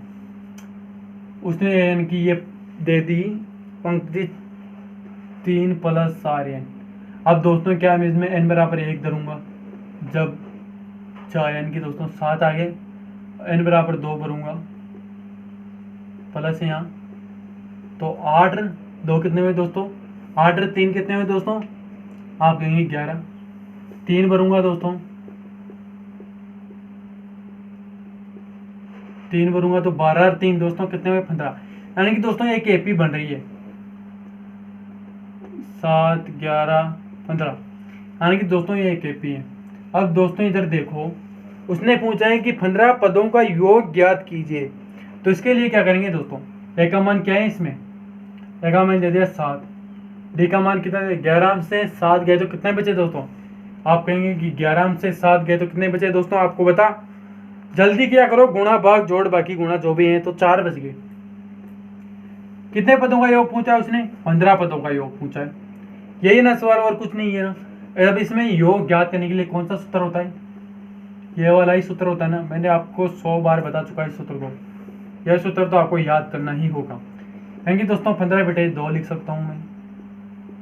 [SPEAKER 1] उसने यानी कि ये दे दी पंक्ति 3 + r n। अब दोस्तों क्या मैं इसमें n बराबर 1 धरूंगा, जब 4 यानी कि दोस्तों 7 आ गए, n बराबर 2 भरूंगा प्लस यहाँ, तो 8 2 कितने हुए दोस्तों, 8 3 कितने हुए दोस्तों, आप कहेंगे 11, 3 भरूंगा दोस्तों, 3 भरूंगा तो 12 और 3 दोस्तों कितने हुए 15। यानी कि दोस्तों एक एपी बन रही है 7 11 15, यानी कि दोस्तों ये एक एपी है। अब दोस्तों इधर देखो, उसने पूछा है कि 15 पदों का योग ज्ञात कीजिए, तो इसके लिए क्या करेंगे दोस्तों, ए का मान क्या है इसमें, ए का मान दे दिया 7, डी का मान कितना है 11 से 7 गए तो कितने बचे दोस्तों, आप कहेंगे कि 11 से 7 गए तो कितने बचे दोस्तों, आपको बता, जल्दी क्या करो, गुणा भाग जोड़ बाकी गुणा जो भी है, तो 4 बच गए। कितने पदों का योग पूछा है उसने, 15 पदों का योग पूछा है, यही ना सवाल, और कुछ नहीं है ना। अब इसमें योग ज्ञात करने के लिए कौन सा सूत्र होता है, ये वाला ही सूत्र होता है ना, मैंने आपको 100 बार बता चुका है इस सूत्र को, यह सूत्र तो आपको याद करना ही होगा। यानी दोस्तों 15/2 लिख सकता हूँ मैं,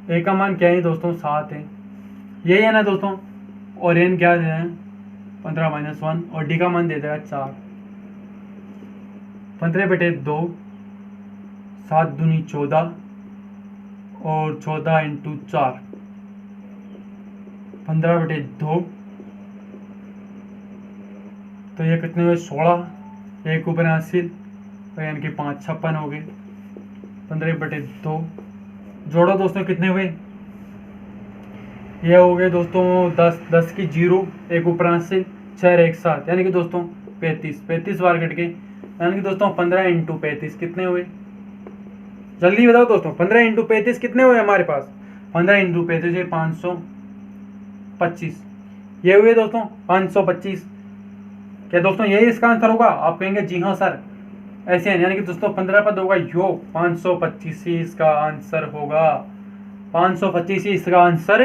[SPEAKER 1] ए का मान क्या है दोस्तों 7 है, यही है ना दोस्तों, और एन क्या है 15 - 1, और डी का मान दे देगा 4, 15/2 7 दूनी 14, और 14 × 4 15/2, तो ये कितने हुए 16, एक ऊपर हासिल, तो यानी कि 5 56 हो गए, 15/2 जोड़ो दोस्तों कितने हुए, ये हो गए दोस्तों 10 10 की 0, एक ऊपर हासिल 4 1 7, यानी कि दोस्तों 35 बार कट गए, यानी कि दोस्तों 15 × 35 कितने हुए, जल्दी बताओ दोस्तों, 15 × 35 कितने हुए हमारे पास, 15 × 35 है 525, ये हुए दोस्तों 525। क्या दोस्तों यही इसका आंसर होगा, आप कहेंगे जी हाँ सर ऐसे है, यानी कि दोस्तों 15 पद होगा योग 525 ही इसका आंसर होगा, 525 ही इसका आंसर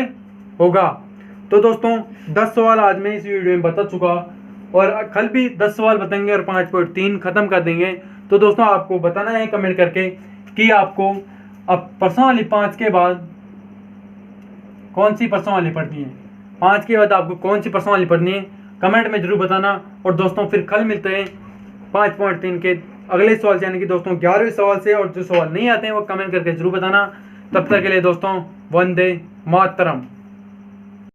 [SPEAKER 1] होगा। तो दोस्तों 10 सवाल आज मैं इस वीडियो में बता चुका, और कल भी 10 सवाल बताएंगे और 5.3 खत्म कर देंगे। तो दोस्तों आपको बताना है कमेंट करके कि आपको अब प्रश्नावली 5 के बाद कौन सी प्रश्नावली पढ़नी है, 5 के बाद आपको कौन सी प्रश्नावली पढ़नी है, कमेंट में जरूर बताना। और दोस्तों फिर कल मिलते हैं 5.3 के अगले सवाल से, यानी कि दोस्तों 11वें सवाल से, और जो सवाल नहीं आते हैं वो कमेंट करके जरूर बताना। तब तक के लिए दोस्तों वंदे मातरम।